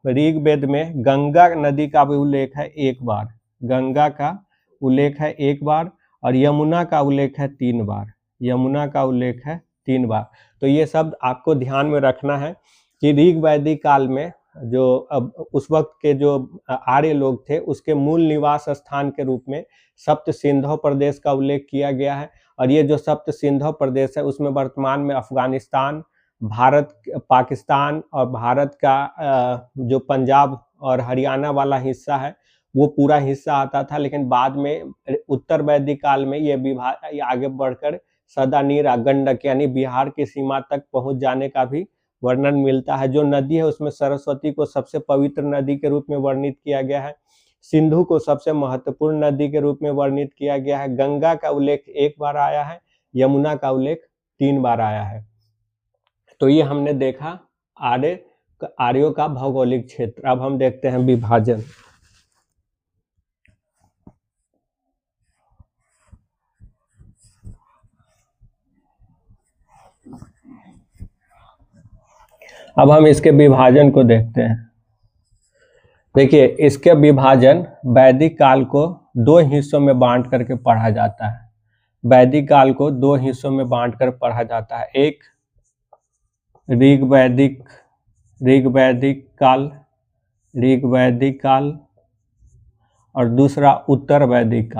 ऋग्वेद में गंगा नदी का भी उल्लेख है एक बार, गंगा का उल्लेख है एक बार और यमुना का उल्लेख है 3 बार, यमुना का उल्लेख है 3 बार। तो ये शब्द आपको ध्यान में रखना है कि ऋग वैदिक काल में जो अब उस वक्त के जो आर्य लोग थे उसके मूल निवास स्थान के रूप में सप्त सिंधव प्रदेश का उल्लेख किया गया है। और ये जो सप्त सिंधव प्रदेश है उसमें वर्तमान में अफगानिस्तान, भारत, पाकिस्तान और भारत का जो पंजाब और हरियाणा वाला हिस्सा है वो पूरा हिस्सा आता था। लेकिन बाद में उत्तर वैदिक काल में ये विभाग आगे बढ़कर सदानीरा गंडक यानी बिहार की सीमा तक पहुंच जाने का भी वर्णन मिलता है। जो नदी है उसमें सरस्वती को सबसे पवित्र नदी के रूप में वर्णित किया गया है, सिंधु को सबसे महत्वपूर्ण नदी के रूप में वर्णित किया गया है, गंगा का उल्लेख 1 बार आया है, यमुना का उल्लेख 3 बार आया है। तो ये हमने देखा आर्यों का भौगोलिक क्षेत्र। अब हम देखते हैं विभाजन। अब हम इसके विभाजन को देखते हैं। देखिए, इसके विभाजन वैदिक काल को दो हिस्सों में बांट करके पढ़ा जाता है। वैदिक काल को दो हिस्सों में बांट कर पढ़ा जाता है। एक ऋग्वैदिक काल और दूसरा उत्तर वैदिक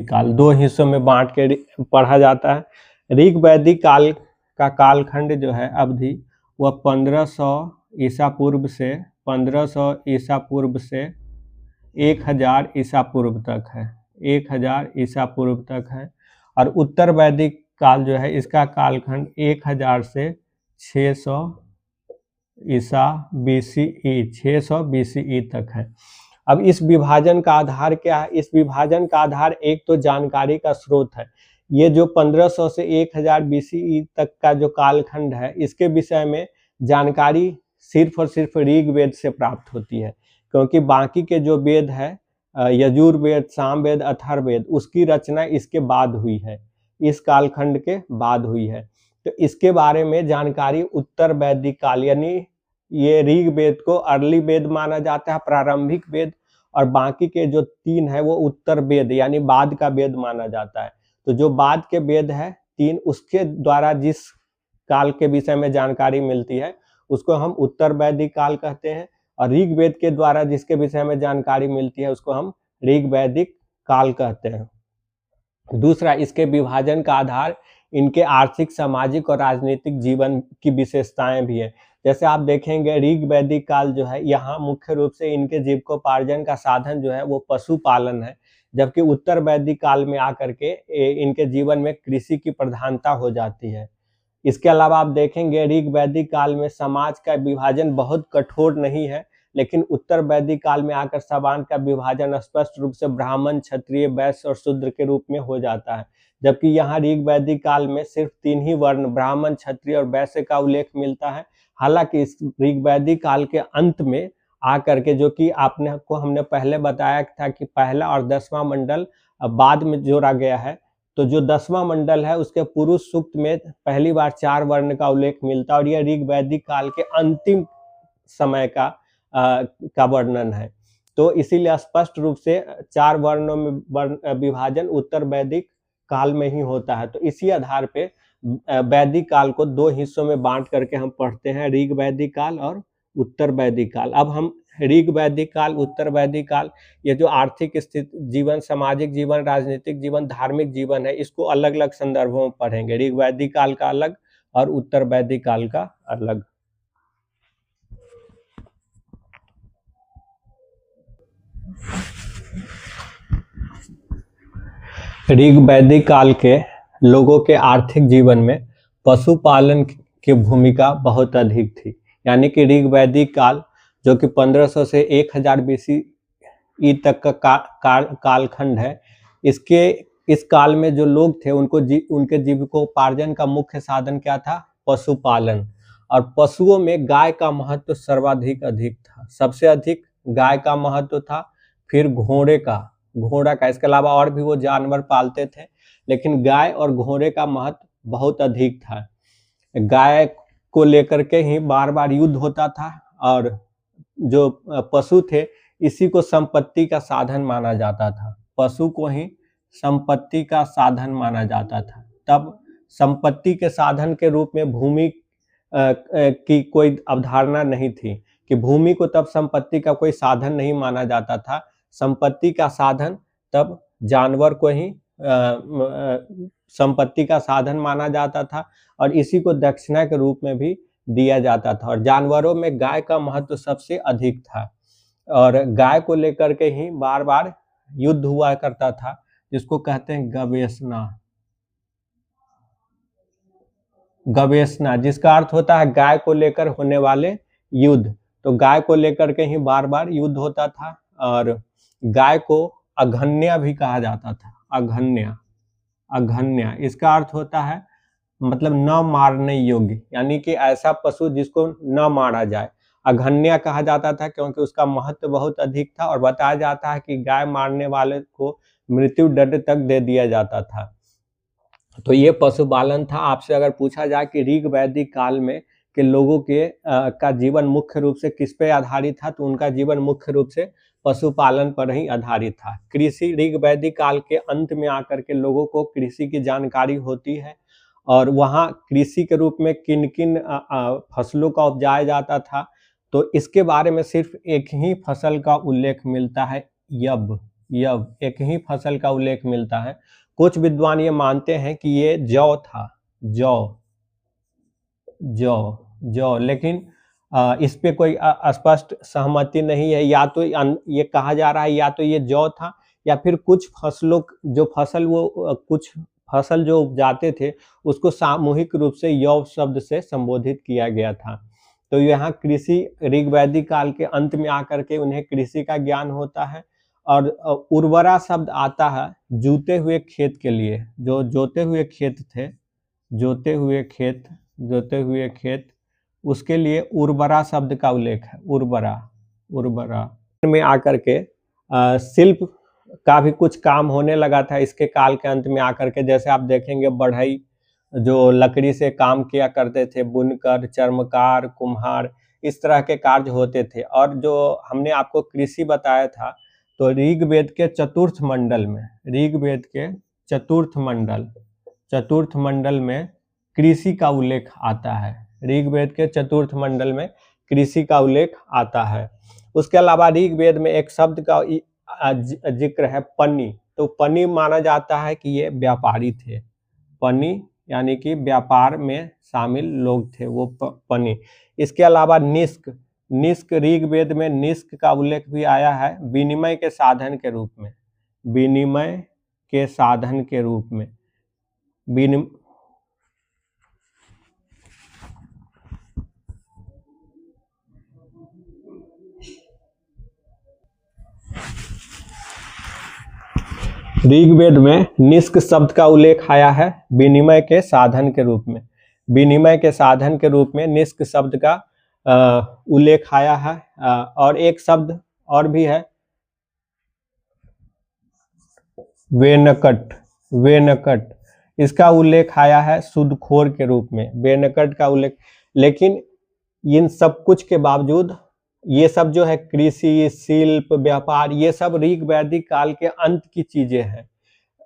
काल दो हिस्सों में बांट के पढ़ा जाता है। ऋग्वैदिक काल का कालखंड जो है अवधि वह 1500 ईसा पूर्व से 1000 ईसा पूर्व तक है। 1000 ईसा पूर्व तक है। और उत्तर वैदिक काल जो है इसका कालखंड 1000 से 600 ईसा BCE तक है। अब इस विभाजन का आधार क्या है? इस विभाजन का आधार एक तो जानकारी का स्रोत है। ये जो 1500 से 1000 BCE तक का जो कालखंड है, इसके विषय में जानकारी सिर्फ और सिर्फ ऋग्वेद से प्राप्त होती है, क्योंकि बाकी के जो वेद है, यजुर्वेद, सामवेद, अथर्ववेद, उसकी रचना इसके बाद हुई है, इस कालखंड के बाद हुई है। तो इसके बारे में जानकारी उत्तर वैदिक काल, यानी ये ऋग्वेद को अर्ली वेद माना जाता है, प्रारंभिक वेद, और बाकी के जो 3 है वो उत्तर वेद यानी बाद का वेद माना जाता है। तो जो बाद के वेद है 3, उसके द्वारा जिस काल के विषय में जानकारी मिलती है उसको हम उत्तर वैदिक काल कहते हैं, और ऋग्वेद के द्वारा जिसके विषय में जानकारी मिलती है उसको हम ऋग्वैदिक काल कहते हैं। दूसरा, इसके विभाजन का आधार इनके आर्थिक, सामाजिक और राजनीतिक जीवन की विशेषताएं भी है। जैसे आप देखेंगे ऋग्वैदिक काल जो है, यहाँ मुख्य रूप से इनके जीविकोपार्जन का साधन जो है वो पशुपालन है, जबकि उत्तर वैदिक काल में आकर के इनके जीवन में कृषि की प्रधानता हो जाती है। इसके अलावा आप देखेंगे ऋग्वैदिक काल में समाज का विभाजन बहुत कठोर नहीं है, लेकिन उत्तर वैदिक काल में आकर समाज का विभाजन स्पष्ट रूप से ब्राह्मण, क्षत्रिय, वैश्य और शूद्र के रूप में हो जाता है। जबकि यहाँ ऋग्वैदिक काल में सिर्फ 3 ही वर्ण ब्राह्मण, क्षत्रिय और वैश्य का उल्लेख मिलता है। हालांकि इस ऋग्वैदिक काल के अंत में आकर के, जो कि हमने पहले बताया था कि पहला और 10वां मंडल बाद में जोड़ा गया है, तो जो 10वां मंडल है उसके पुरुष सूक्त में पहली बार 4 वर्ण का उल्लेख मिलता है, और यह ऋग्वैदिक काल के अंतिम समय का वर्णन है। तो इसीलिए स्पष्ट रूप से 4 वर्णों में विभाजन उत्तर वैदिक काल में ही होता है। तो इसी आधार पे वैदिक काल को 2 हिस्सों में बांट करके हम पढ़ते हैं, ऋग्वैदिक काल और उत्तर वैदिक काल। अब हम ऋग्वैदिक काल, उत्तर वैदिक काल, ये जो आर्थिक स्थिति, जीवन, सामाजिक जीवन, राजनीतिक जीवन, धार्मिक जीवन है, इसको अलग अलग संदर्भों में पढ़ेंगे। ऋग्वैदिक काल का अलग और उत्तर वैदिक काल का अलग। ऋग्वैदिक काल के लोगों के आर्थिक जीवन में पशुपालन की भूमिका बहुत अधिक थी। यानी कि ऋग्वैदिक काल जो कि 1500 से 1000 BCE तक का कालखंड है, इस काल में जो लोग थे उनके जीविकोपार्जन का मुख्य साधन क्या था? पशुपालन। और पशुओं में गाय का महत्व सर्वाधिक अधिक था, सबसे अधिक गाय का महत्व था, फिर घोड़ा का। इसके अलावा और भी वो जानवर पालते थे, लेकिन गाय और घोड़े का महत्व बहुत अधिक था। गाय को लेकर के ही बार बार युद्ध होता था, और जो पशु थे इसी को संपत्ति का साधन माना जाता था। पशु को ही संपत्ति का साधन माना जाता था। तब संपत्ति के साधन के रूप में भूमि की कोई अवधारणा नहीं थी, कि भूमि को तब संपत्ति का कोई साधन नहीं माना जाता था। संपत्ति का साधन तब जानवर को ही संपत्ति का साधन माना जाता था, और इसी को दक्षिणा के रूप में भी दिया जाता था। और जानवरों में गाय का महत्व सबसे अधिक था, और गाय को लेकर के ही बार बार युद्ध हुआ करता था, जिसको कहते हैं गवेषणा, जिसका अर्थ होता है गाय को लेकर होने वाले युद्ध। तो गाय को लेकर के ही बार बार युद्ध होता था, और गाय को अघन्या भी कहा जाता था। अघन्या इसका अर्थ होता है मतलब न मारने योग्य, यानी कि ऐसा पशु जिसको न मारा जाए। अघन्या कहा जाता था क्योंकि उसका महत्व बहुत अधिक था, और बताया जाता है कि गाय मारने वाले को मृत्यु दंड तक दे दिया जाता था। तो ये पशुपालन था। आपसे अगर पूछा जाए कि ऋग वैदिक काल में के लोगों के का जीवन मुख्य रूप से किस पे आधारित था, तो उनका जीवन मुख्य रूप से पशुपालन पर ही आधारित था। कृषि ऋग वैदिक काल के अंत में आकर के लोगों को कृषि की जानकारी होती है और वहाँ कृषि के रूप में किन किन फसलों का उपजाया जाता था, तो इसके बारे में सिर्फ एक ही फसल का उल्लेख मिलता है, यव एक ही फसल का उल्लेख मिलता है। कुछ विद्वान ये मानते हैं कि ये जौ था, जौ, लेकिन इस पे कोई स्पष्ट सहमति नहीं है। या तो ये कहा जा रहा है या तो ये जौ था या फिर कुछ फसलों कुछ फसल जो उपजाते थे उसको सामूहिक रूप से यौ शब्द से संबोधित किया गया था। तो यहाँ कृषि ऋग वैदिक काल के अंत में आकर के उन्हें कृषि का ज्ञान होता है। और उर्वरा शब्द आता है जूते हुए खेत के लिए, जो जोते हुए खेत उसके लिए उर्वरा शब्द का उल्लेख है। उर्वरा में आकर के शिल्प का भी कुछ काम होने लगा था इसके काल के अंत में आकर के। जैसे आप देखेंगे बढ़ई जो लकड़ी से काम किया करते थे, बुनकर, चर्मकार, कुम्हार, इस तरह के कार्य होते थे। और जो हमने आपको कृषि बताया था, तो ऋग्वेद के चतुर्थ मंडल में कृषि का उल्लेख आता है। ऋग्वेद के चतुर्थ मंडल में कृषि का उल्लेख आता है। उसके अलावा ऋग्वेद में एक शब्द का जिक्र है, पन्नी। तो पन्नी माना जाता है कि ये व्यापारी थे। पन्नी यानी कि व्यापार में शामिल लोग थे वो पन्नी। इसके अलावा निष्क ऋग्वेद में निष्क का उल्लेख भी आया है विनिमय के साधन के रूप में। ऋग्वेद में निष्क शब्द का उल्लेख आया है विनिमय के साधन के रूप में। निष्क शब्द का उल्लेख आया है। और एक शब्द और भी है, वेनकट। इसका उल्लेख आया है सूदखोर के रूप में, वेनकट का उल्लेख। लेकिन इन सब कुछ के बावजूद ये सब जो है कृषि, शिल्प, व्यापार, ये सब ऋग वैदिक काल के अंत की चीजें हैं।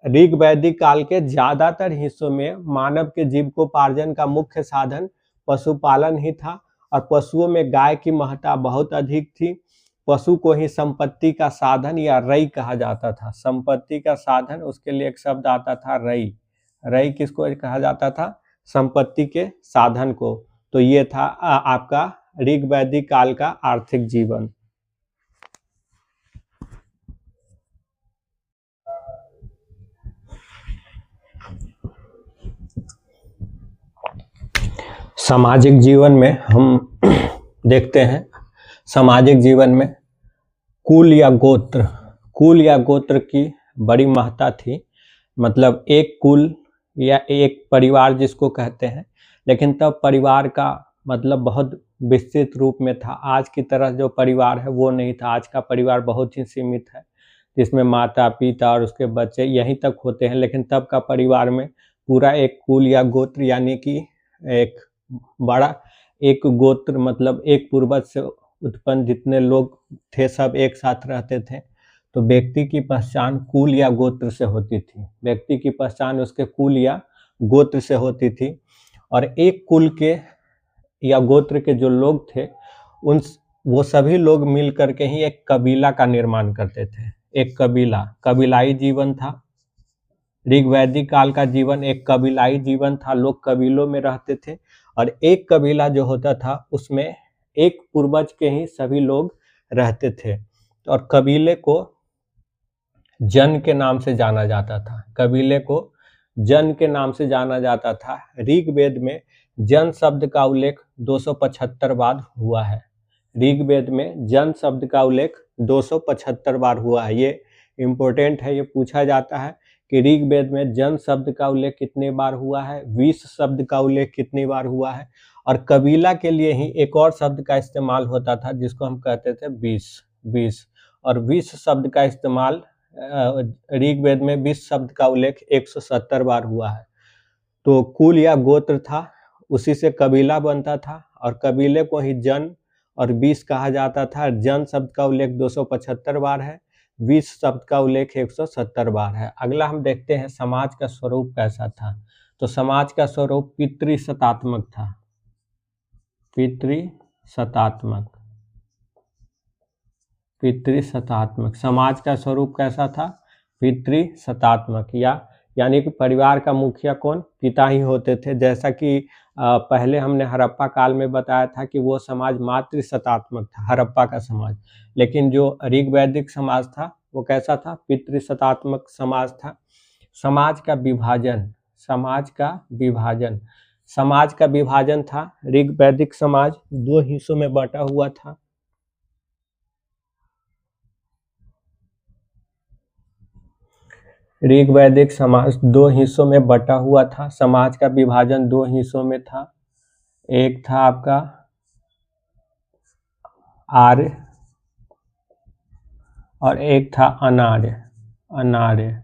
ऋग वैदिक काल के ज्यादातर हिस्सों में मानव के जीविकोपार्जन का मुख्य साधन पशुपालन ही था और पशुओं में गाय की महत्ता बहुत अधिक थी। पशु को ही संपत्ति का साधन या रई कहा जाता था। संपत्ति का साधन, उसके लिए एक शब्द आता था रई किसको कहा जाता था? संपत्ति के साधन को। तो ये था आपका ऋग वैदिक काल का आर्थिक जीवन। सामाजिक जीवन में हम देखते हैं, सामाजिक जीवन में कुल या गोत्र की बड़ी महत्ता थी। मतलब एक कुल या एक परिवार जिसको कहते हैं, लेकिन तब परिवार का मतलब बहुत विस्तृत रूप में था। आज की तरह जो परिवार है वो नहीं था। आज का परिवार बहुत ही सीमित है, जिसमें माता पिता और उसके बच्चे यहीं तक होते हैं। लेकिन तब का परिवार में पूरा एक कुल या गोत्र, यानी कि एक बड़ा एक गोत्र, मतलब एक पूर्वज से उत्पन्न जितने लोग थे सब एक साथ रहते थे। तो व्यक्ति की पहचान कुल या गोत्र से होती थी। व्यक्ति की पहचान उसके कुल या गोत्र से होती थी। और एक कुल के या गोत्र के जो लोग थे वो सभी लोग मिल करके ही एक कबीला का निर्माण करते थे। एक कबीलाई जीवन था। ऋग वैदिक काल का जीवन एक कबीलाई जीवन था। लोग कबीलों में रहते थे और एक कबीला जो होता था उसमें एक पूर्वज के ही सभी लोग रहते थे। और कबीले को जन के नाम से जाना जाता था। ऋग्वेद में जन शब्द का उल्लेख 275 बार हुआ है। ऋग्वेद में जन शब्द का उल्लेख 275 बार हुआ है। ये इम्पोर्टेंट है, ये पूछा जाता है कि ऋग्वेद में जन शब्द का उल्लेख कितने बार हुआ है, विष शब्द का उल्लेख कितनी बार हुआ है। और कबीला के लिए ही एक और शब्द का इस्तेमाल होता था जिसको हम कहते थे विष। और विष शब्द का इस्तेमाल ऋग्वेद में 20 शब्द का उल्लेख 170 बार हुआ है। तो कुल या गोत्र था, उसी से कबीला बनता था और कबीले को ही जन और 20 कहा जाता था। जन शब्द का उल्लेख 275 बार है, 20 शब्द का उल्लेख 170 बार है। अगला हम देखते हैं समाज का स्वरूप कैसा था। तो समाज का स्वरूप पितृसत्तात्मक था। पितृसत्तात्मक, पितृसत्तात्मक समाज का स्वरूप कैसा था? पितृसत्तात्मक, यानी कि परिवार का मुखिया कौन? पिता ही होते थे। जैसा कि पहले हमने हड़प्पा काल में बताया था कि वो समाज मातृसत्तात्मक था, हड़प्पा का समाज। लेकिन जो ऋग्वैदिक समाज था वो कैसा था? पितृसत्तात्मक समाज था। समाज का विभाजन, समाज का विभाजन, समाज का विभाजन था। ऋग्वैदिक समाज 2 हिस्सों में बटा हुआ था। ऋग्वैदिक समाज 2 हिस्सों में बटा हुआ था। समाज का विभाजन 2 हिस्सों में था। एक था आपका आर्य और एक था अनार्य। अनार्य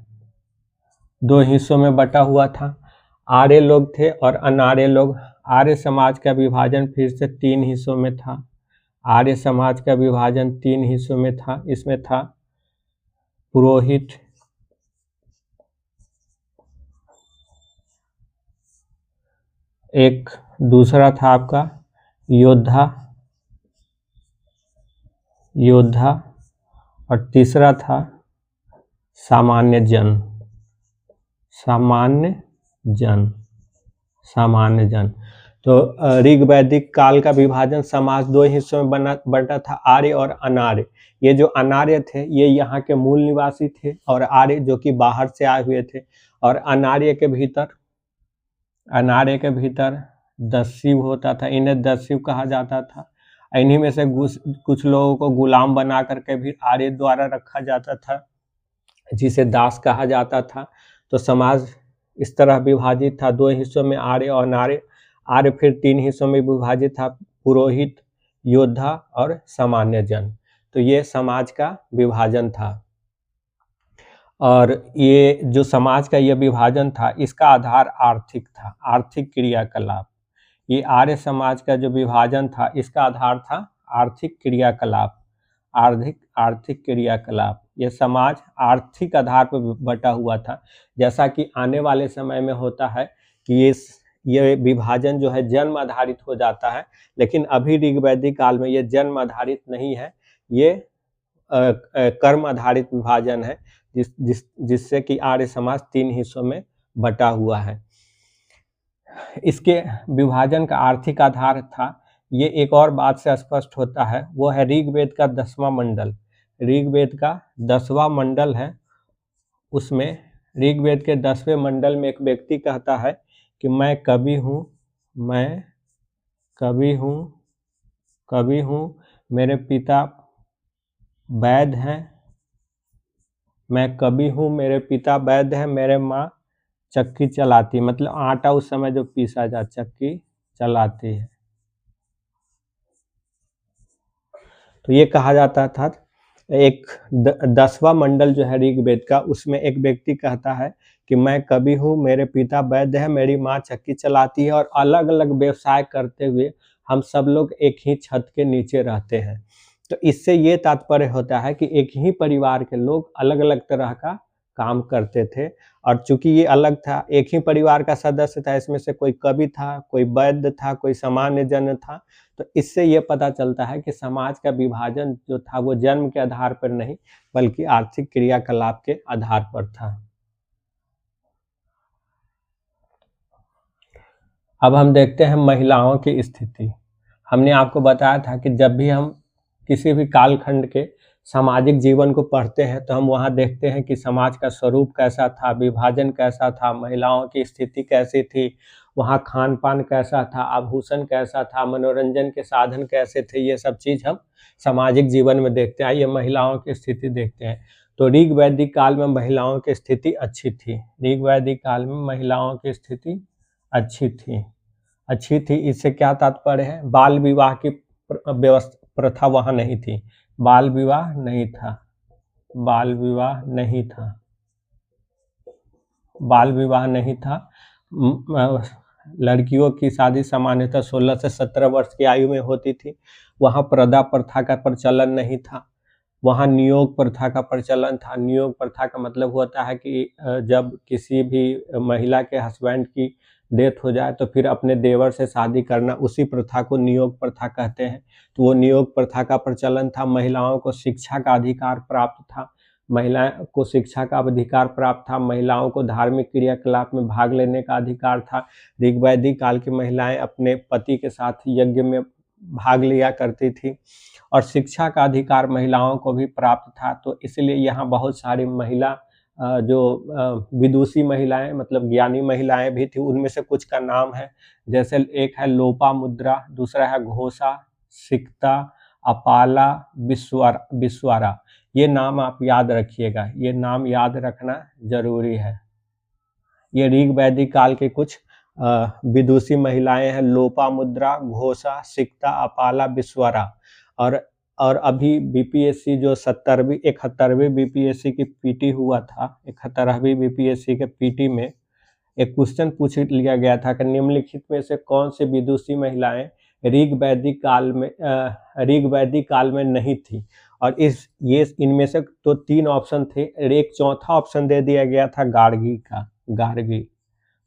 2 हिस्सों में बटा हुआ था। आर्य लोग थे और अनार्य लोग। आर्य समाज का विभाजन फिर से 3 हिस्सों में था। आर्य समाज का विभाजन 3 हिस्सों में था। इसमें था पुरोहित, एक दूसरा था आपका योद्धा, योद्धा और तीसरा था सामान्य जन, सामान्य जन, सामान्य जन। तो ऋग्वैदिक काल का विभाजन समाज 2 हिस्सों में बटा था, आर्य और अनार्य। ये जो अनार्य थे ये यहाँ के मूल निवासी थे और आर्य जो कि बाहर से आए हुए थे। और अनार्य के भीतर, अनार्य के भीतर 10 शिव होता था। इन्हें 10 शिव कहा जाता था। इन्हीं में से कुछ लोगों को गुलाम बना करके भी आर्य द्वारा रखा जाता था, जिसे दास कहा जाता था। तो समाज इस तरह विभाजित था 2 हिस्सों में, आर्य और अनार्य। आर्य फिर 3 हिस्सों में विभाजित था, पुरोहित, योद्धा और सामान्य जन। तो ये समाज का विभाजन था। और ये जो समाज का ये विभाजन था इसका आधार आर्थिक था, आर्थिक क्रियाकलाप। ये आर्य समाज का जो विभाजन था इसका आधार था आर्थिक क्रियाकलाप, आर्थिक क्रियाकलाप। ये समाज आर्थिक आधार पर बटा हुआ था। जैसा कि आने वाले समय में होता है कि ये विभाजन जो है जन्म आधारित हो जाता है, लेकिन अभी ऋग्वैदिक काल में ये जन्म आधारित नहीं है, ये कर्म आधारित विभाजन है, जिससे कि आर्य समाज 3 हिस्सों में बटा हुआ है। इसके विभाजन का आर्थिक आधार था। ये एक और बात से स्पष्ट होता है, वो है ऋग्वेद का 10वां मंडल। ऋग्वेद का 10वां मंडल है, उसमें ऋग्वेद के 10वें मंडल में एक व्यक्ति कहता है कि मैं कवि हूँ, मैं कवि हूँ, कवि हूँ, मेरे पिता वैद्य हैं, मैं कवि हूँ, मेरे पिता वैद्य हैं, मेरे माँ चक्की चलाती, मतलब आटा उस समय जो पीसा जा, चक्की चलाती है। तो ये कहा जाता था। एक 10वां मंडल जो है ऋग्वेद का, उसमें एक व्यक्ति कहता है कि मैं कवि हूँ, मेरे पिता वैद्य है, मेरी माँ चक्की चलाती है और अलग अलग व्यवसाय करते हुए हम सब लोग एक ही छत के नीचे रहते हैं। तो इससे ये तात्पर्य होता है कि एक ही परिवार के लोग अलग अलग तरह का काम करते थे। और चूंकि ये अलग था, एक ही परिवार का सदस्य था, इसमें से कोई कवि था, कोई वैद्य था, कोई सामान्य जन था। तो इससे ये पता चलता है कि समाज का विभाजन जो था वो जन्म के आधार पर नहीं बल्कि आर्थिक क्रियाकलाप के आधार पर था। अब हम देखते हैं महिलाओं की स्थिति। हमने आपको बताया था कि जब भी हम किसी भी कालखंड के सामाजिक जीवन को पढ़ते हैं तो हम वहाँ देखते हैं कि समाज का स्वरूप कैसा था, विभाजन कैसा था, महिलाओं की स्थिति कैसी थी, वहाँ खान पान कैसा था, आभूषण कैसा था, मनोरंजन के साधन कैसे थे। ये सब चीज़ हम सामाजिक जीवन में देखते हैं। ये महिलाओं की स्थिति देखते हैं। तो ऋग्वैदिक काल में महिलाओं की स्थिति अच्छी थी। ऋग्वैदिक काल में महिलाओं की स्थिति अच्छी थी, अच्छी थी। इससे क्या तात्पर्य है? बाल विवाह की व्यवस्था, प्रथा वहाँ नहीं थी, बाल विवाह नहीं था। बाल विवाह नहीं था, बाल विवाह नहीं था। लड़कियों की शादी सामान्यतः 16 से 17 वर्ष की आयु में होती थी। वहाँ प्रदा प्रथा का प्रचलन नहीं था। वहाँ नियोग प्रथा का प्रचलन था। नियोग प्रथा का मतलब होता है कि जब किसी भी महिला के हस्बैंड की डेथ हो जाए तो फिर अपने देवर से शादी करना, उसी प्रथा को नियोग प्रथा कहते हैं। तो वो नियोग प्रथा का प्रचलन था। महिलाओं को शिक्षा का अधिकार प्राप्त था। महिलाओं को शिक्षा का अधिकार प्राप्त था। महिलाओं को धार्मिक क्रियाकलाप में भाग लेने का अधिकार था। ऋग्वैदिक काल की महिलाएं अपने पति के साथ यज्ञ में भाग लिया करती थी और शिक्षा का अधिकार महिलाओं को भी प्राप्त था। तो इसलिए यहाँ बहुत सारी महिला जो विदुषी महिलाएं मतलब ज्ञानी महिलाएं भी थी। उनमें से कुछ का नाम है, जैसे एक है लोपामुद्रा, दूसरा है घोषा, सिक्ता, अपाला, विश्वारा। ये नाम आप याद रखिएगा, ये नाम याद रखना जरूरी है। ये ऋग वैदिक काल के कुछ विदुषी महिलाएं हैं, लोपामुद्रा, घोषा, सिक्ता, अपाला, विश्वारा। और अभी बीपीएससी जो 71वीं बीपीएससी की पीटी हुआ था, 71वीं बीपीएससी के पीटी में एक क्वेश्चन पूछ लिया गया था कि निम्नलिखित में से कौन से विदुषी महिलाएं ऋग वैदिक काल में नहीं थी। और इनमें से तो 3 ऑप्शन थे, एक चौथा ऑप्शन दे दिया गया था गार्गी का, गार्गी।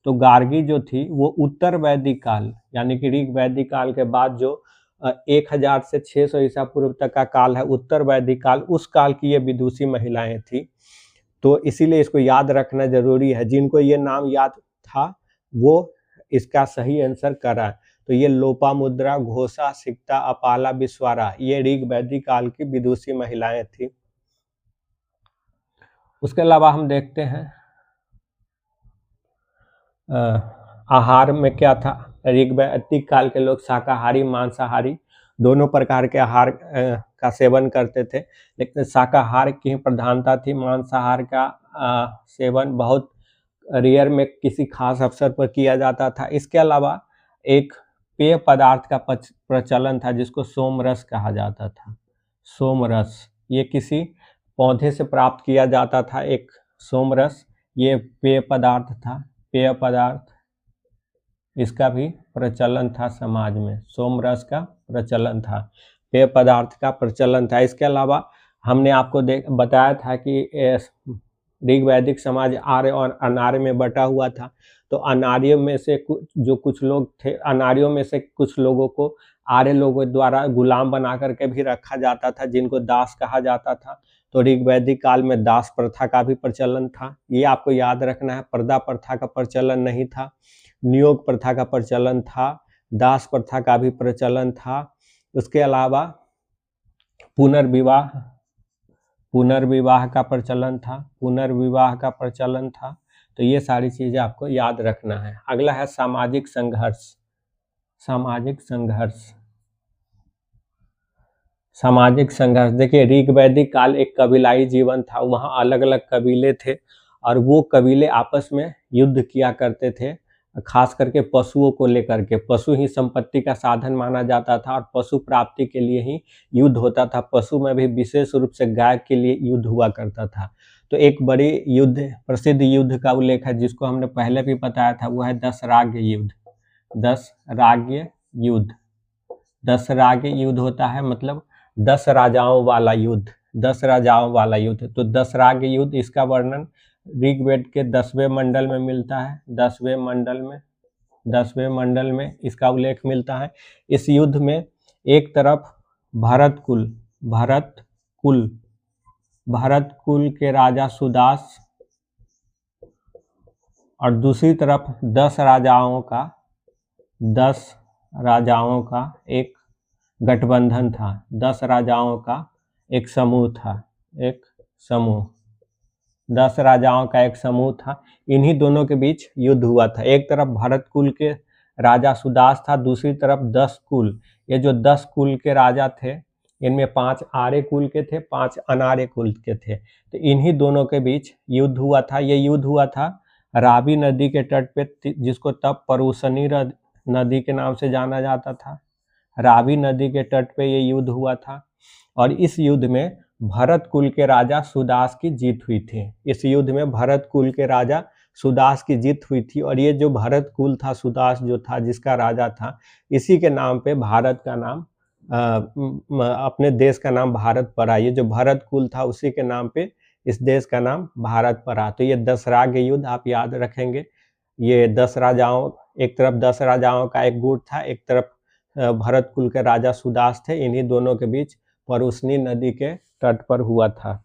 तो गार्गी जो थी वो उत्तर वैदिक काल यानी कि ऋग वैदिक काल के बाद जो 1000 से 600 ईसा पूर्व तक का काल है, उत्तर वैदिक काल, उस काल की ये विदुषी महिलाएं थी। तो इसीलिए इसको याद रखना जरूरी है। जिनको ये नाम याद था वो इसका सही आंसर करा। तो ये लोपामुद्रा, घोषा, सिक्ता, अपाला, विश्वारा, ये ऋग वैदिक काल की विदुषी महिलाएं थी। उसके अलावा हम देखते हैं आहार में क्या था। ऋग वैदिक काल के लोग शाकाहारी मांसाहारी दोनों प्रकार के आहार का सेवन करते थे, लेकिन शाकाहार की प्रधानता थी। मांसाहार का सेवन बहुत रेयर में किसी खास अवसर पर किया जाता था। इसके अलावा एक पेय पदार्थ का प्रचलन था जिसको सोमरस कहा जाता था। सोमरस ये किसी पौधे से प्राप्त किया जाता था। एक सोमरस ये पेय पदार्थ था, पेय पदार्थ, इसका भी प्रचलन था समाज में। सोमरस का प्रचलन था, पेय पदार्थ का प्रचलन था। इसके अलावा हमने आपको बताया था कि ऋग वैदिक समाज आर्य और अनार्य में बटा हुआ था। तो अनार्यों में से कुछ लोग थे, अनार्यों में से कुछ लोगों को आर्य लोगों द्वारा गुलाम बना करके भी रखा जाता था, जिनको दास कहा जाता था। तो ऋग वैदिक काल में दास प्रथा का भी प्रचलन था। ये आपको याद रखना है। पर्दा प्रथा का प्रचलन नहीं था, नियोग प्रथा का प्रचलन था, दास प्रथा का भी प्रचलन था। उसके अलावा पुनर्विवाह का प्रचलन था, पुनर्विवाह का प्रचलन था। तो ये सारी चीजें आपको याद रखना है। अगला है सामाजिक संघर्ष। सामाजिक संघर्ष, सामाजिक संघर्ष देखिए, ऋग वैदिक काल एक कबीलाई जीवन था। वहाँ अलग अलग कबीले थे और वो कबीले आपस में युद्ध किया करते थे, खास करके पशुओं को लेकर के। पशु ही संपत्ति का साधन माना जाता था और पशु प्राप्ति के लिए ही युद्ध होता था। पशु में भी विशेष रूप से गाय के लिए युद्ध हुआ करता था। तो एक बड़ी युद्ध, प्रसिद्ध युद्ध का उल्लेख है जिसको हमने पहले भी बताया था, वो है दशराग्य युद्ध। दशराग्य युद्ध, दशराग्य युद्ध होता है मतलब 10 राजाओं वाला युद्ध, 10 राजाओं वाला युद्ध। तो दशराग्य युद्ध, इसका वर्णन ऋग्वेद के 10वें मंडल में मिलता है। 10वें मंडल में इसका उल्लेख मिलता है। इस युद्ध में एक तरफ भरत कुल के राजा सुदास और दूसरी तरफ 10 राजाओं का एक गठबंधन था। 10 राजाओं का एक समूह था, 10 राजाओं का एक समूह था। इन्हीं दोनों के बीच युद्ध हुआ था। एक तरफ भरत कुल के राजा सुदास था, दूसरी तरफ 10 कुल। ये जो 10 कुल के राजा थे, इनमें 5 आर्य कुल के थे, 5 अनार्य कुल के थे। तो इन्हीं दोनों के बीच युद्ध हुआ था। ये युद्ध हुआ था रावी नदी के तट पे, जिसको तब परूसनी नदी के नाम से जाना जाता था। रावी नदी के तट पे ये युद्ध हुआ था और इस युद्ध में भरत कुल के राजा सुदास की जीत हुई थी। इस युद्ध में भरत कुल के राजा सुदास की जीत हुई थी और ये जो भरत कुल था, सुदास जो था जिसका राजा था, इसी के नाम पे भारत का नाम अपने देश का नाम भारत पड़ा। ये जो भरत कुल था उसी के नाम पे इस देश का नाम भारत पड़ा। तो ये 10 राग युद्ध आप याद रखेंगे। ये 10 राजाओं, एक तरफ 10 राजाओं का एक गुट था, एक तरफ भरत कुल के राजा सुदास थे। इन्हीं दोनों के बीच परुस्नी नदी के तट पर हुआ था।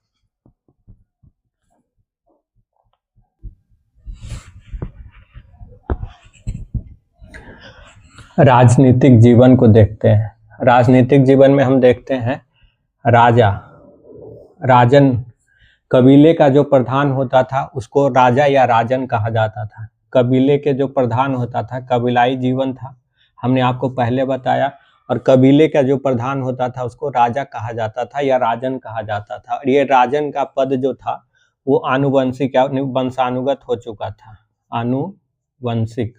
राजनीतिक जीवन को देखते हैं। राजनीतिक जीवन में हम देखते हैं राजा, राजन, कबीले का जो प्रधान होता था उसको राजा या राजन कहा जाता था। कबीले के जो प्रधान होता था, कबीलाई जीवन था, हमने आपको पहले बताया। और कबीले का जो प्रधान होता था उसको राजा कहा जाता था या राजन कहा जाता था। और ये राजन का पद जो था वो आनुवंशिक या वंशानुगत हो चुका था। आनुवंशिक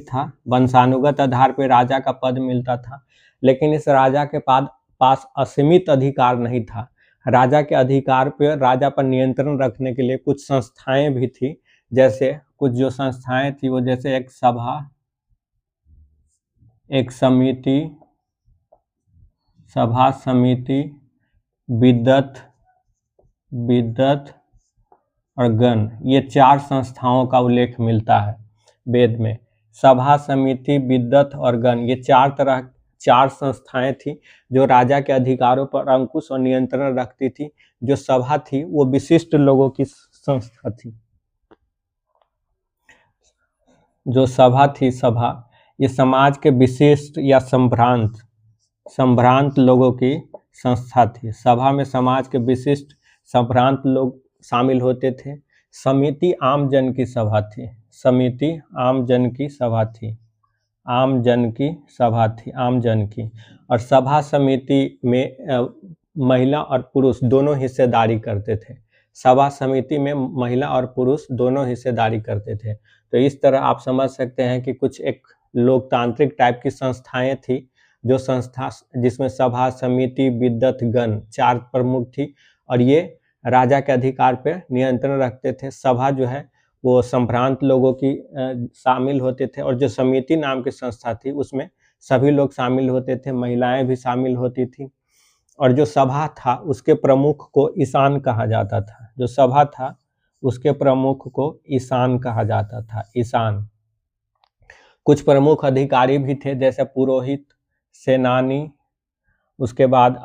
था, वंशानुगत आधार पर राजा का पद मिलता था। लेकिन इस राजा के पास असीमित अधिकार नहीं था। राजा के अधिकार पर, राजा पर नियंत्रण रखने के लिए कुछ संस्थाएं भी थी। जैसे कुछ जो संस्थाएं थी वो जैसे एक सभा, एक समिति, सभा समिति, विद्वत और गण, ये 4 संस्थाओं का उल्लेख मिलता है वेद में। सभा, समिति, विद्वत और गण, ये 4 संस्थाएं थी जो राजा के अधिकारों पर अंकुश और नियंत्रण रखती थी। जो सभा थी वो विशिष्ट लोगों की संस्था थी। जो सभा थी, ये समाज के विशिष्ट या संभ्रांत लोगों की संस्था थी। सभा में समाज के विशिष्ट संभ्रांत लोग शामिल होते थे। समिति आम जन की सभा थी। समिति आम जन की सभा थी। आम जन की। और सभा समिति में महिला और पुरुष दोनों हिस्सेदारी करते थे। सभा समिति में महिला और पुरुष दोनों हिस्सेदारी करते थे। तो इस तरह आप समझ सकते हैं कि कुछ एक लोकतांत्रिक टाइप की संस्थाएं थी, जो संस्था जिसमें सभा, समिति, विद्वत, गण 4 प्रमुख थी और ये राजा के अधिकार पर नियंत्रण रखते थे। सभा जो है वो संभ्रांत लोगों की शामिल होते थे और जो समिति नाम की संस्था थी उसमें सभी लोग शामिल होते थे, महिलाएं भी शामिल होती थी। और जो सभा था उसके प्रमुख को ईशान कहा जाता था। जो सभा था उसके प्रमुख को ईशान कहा जाता था। ईशान। कुछ प्रमुख अधिकारी भी थे जैसे पुरोहित, सेनानी, उसके बाद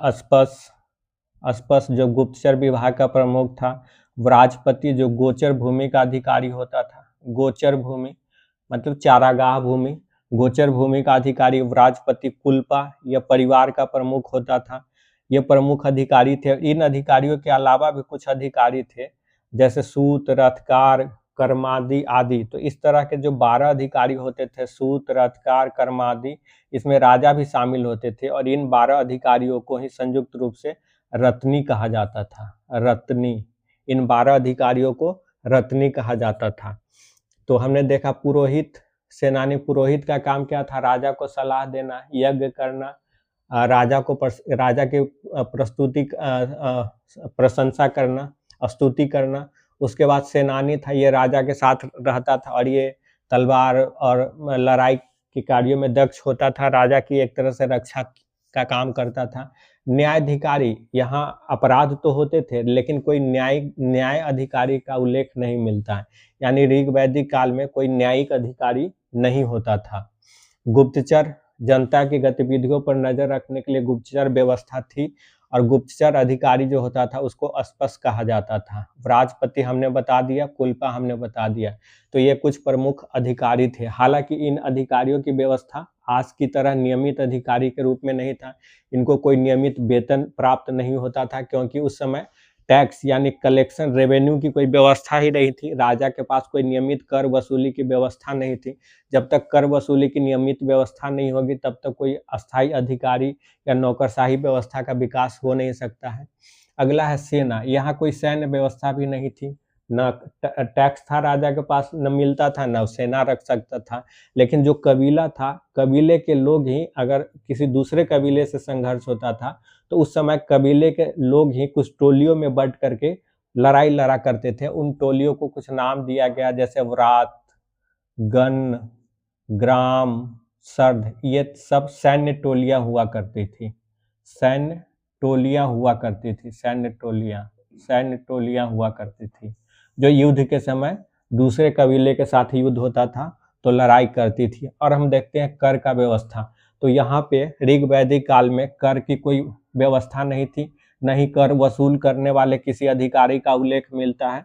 अस्पस जो गुप्तचर विभाग का प्रमुख था, व्राजपति जो गोचर भूमि का अधिकारी होता था। गोचर भूमि मतलब चारागाह भूमि। गोचर भूमि का अधिकारी व्राजपति कुलपा या परिवार का प्रमुख होता था। ये प्रमुख अधिकारी थे। इन अधिकारियों के अलावा भी कुछ अधिकारी थे जैसे सूत, रथकार, कर्मादि आदि। तो इस तरह के जो 12 अधिकारी होते थे, सूत, रथकार, कर्मादि, इसमें राजा भी शामिल होते थे। और इन 12 अधिकारियों को ही संयुक्त रूप से रत्नी कहा जाता था। रत्नी। इन 12 अधिकारियों को रत्नी कहा जाता था। तो हमने देखा पुरोहित, सेनानी। पुरोहित का काम क्या था? राजा को सलाह देना, यज्ञ करना, राजा की प्रशंसा करना, स्तुति करना। उसके बाद सेनानी था, ये राजा के साथ रहता था और ये तलवार और लड़ाई के कार्यों में दक्ष होता था, राजा की एक तरह से रक्षा का काम करता था। न्यायाधिकारी, यहाँ अपराध तो होते थे लेकिन कोई न्याय अधिकारी का उल्लेख नहीं मिलता है, यानी ऋग वैदिक काल में कोई न्यायिक अधिकारी नहीं होता था। गुप्तचर, जनता की गतिविधियों पर नजर रखने के लिए गुप्तचर व्यवस्था थी और गुप्तचर अधिकारी जो होता था उसको अस्पष्ट कहा जाता था। व्राजपति हमने बता दिया, कुलपा हमने बता दिया। तो ये कुछ प्रमुख अधिकारी थे। हालांकि इन अधिकारियों की व्यवस्था आज की तरह नियमित अधिकारी के रूप में नहीं था। इनको कोई नियमित वेतन प्राप्त नहीं होता था क्योंकि उस समय टैक्स यानी कलेक्शन रेवेन्यू की कोई व्यवस्था ही नहीं थी। राजा के पास कोई नियमित कर वसूली की व्यवस्था नहीं थी। जब तक कर वसूली की नियमित व्यवस्था नहीं होगी तब तक कोई अस्थायी अधिकारी या नौकरशाही व्यवस्था का विकास हो नहीं सकता है। अगला है सेना। यहाँ कोई सैन्य व्यवस्था भी नहीं थी, न टैक्स था राजा के पास, न मिलता था, न सेना रख सकता था। लेकिन जो कबीला था, कबीले के लोग ही, अगर किसी दूसरे कबीले से संघर्ष होता था तो उस समय कबीले के लोग ही कुछ टोलियों में बट करके लड़ाई लड़ा करते थे। उन टोलियों को कुछ नाम दिया गया, जैसे व्रात, गण, ग्राम, सर्द, ये सब सैन्य टोलियां हुआ करती थी। सैन्य टोलियां हुआ करती थी, सैन्य टोलियां हुआ करती थी, जो युद्ध के समय दूसरे कबीले के साथ युद्ध होता था तो लड़ाई करती थी। और हम देखते हैं कर का व्यवस्था, तो यहाँ पे ऋग वैदिक काल में कर की कोई व्यवस्था नहीं थी, नहीं कर वसूल करने वाले किसी अधिकारी का उल्लेख मिलता है।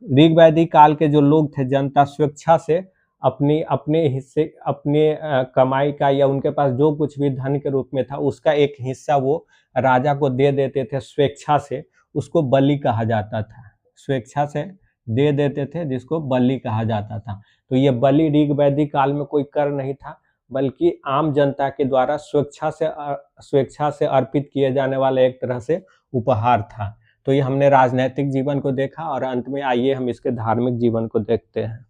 ऋग वैदिक काल के जो लोग थे, जनता स्वेच्छा से अपनी अपने हिस्से, अपने कमाई का या उनके पास जो कुछ भी धन के रूप में था उसका एक हिस्सा वो राजा को दे देते थे स्वेच्छा से, उसको बलि कहा जाता था। स्वेच्छा से दे देते थे जिसको बलि कहा जाता था। तो ये बलि ऋग वैदिक काल में कोई कर नहीं था, बल्कि आम जनता के द्वारा स्वेच्छा से अर्पित किए जाने वाला एक तरह से उपहार था। तो ये हमने राजनीतिक जीवन को देखा, और अंत में आइए हम इसके धार्मिक जीवन को देखते हैं।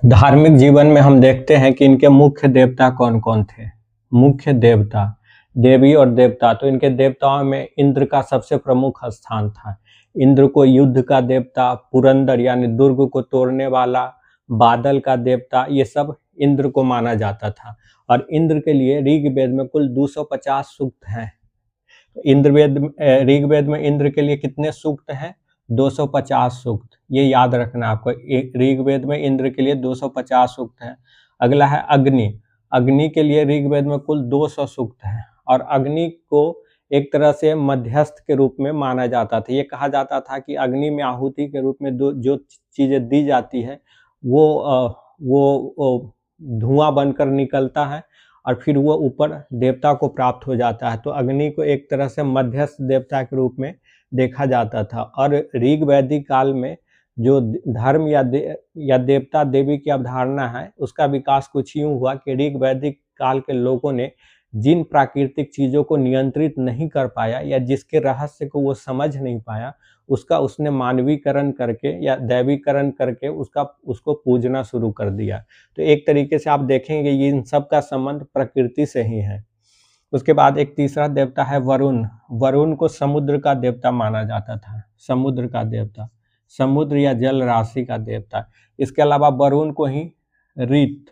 धार्मिक जीवन में हम देखते हैं कि इनके मुख्य देवता कौन कौन थे। मुख्य देवता, देवी और देवता, तो इनके देवताओं में इंद्र का सबसे प्रमुख स्थान था। इंद्र को युद्ध का देवता, पुरंदर यानी दुर्ग को तोड़ने वाला, बादल का देवता, ये सब इंद्र को माना जाता था। और इंद्र के लिए ऋग्वेद में कुल 250 सूक्त हैं। ऋग्वेद में इंद्र के लिए कितने सूक्त हैं? 250 सूक्त, ये याद रखना आपको। ऋग्वेद में इंद्र के लिए 250 सूक्त हैं। अगला है अग्नि। अग्नि के लिए ऋग्वेद में कुल 200 सूक्त हैं। और अग्नि को एक तरह से मध्यस्थ के रूप में माना जाता था। ये कहा जाता था कि अग्नि में आहुति के रूप में जो चीजें दी जाती है वो धुआं बनकर निकलता है और फिर वो ऊपर देवता को प्राप्त हो जाता है। तो अग्नि को एक तरह से मध्यस्थ देवता के रूप में देखा जाता था। और ऋग वैदिक काल में जो धर्म या देवता देवी की अवधारणा है, उसका विकास कुछ यूं हुआ कि ऋग वैदिक काल के लोगों ने जिन प्राकृतिक चीज़ों को नियंत्रित नहीं कर पाया या जिसके रहस्य को वो समझ नहीं पाया, उसका उसने मानवीकरण करके या दैवीकरण करके उसको पूजना शुरू कर दिया। तो एक तरीके से आप देखेंगे ये इन सब का संबंध प्रकृति से ही है। उसके बाद एक तीसरा देवता है वरुण। वरुण को समुद्र का देवता माना जाता था, समुद्र का देवता, समुद्र या जल राशि का देवता। इसके अलावा वरुण को ही ऋत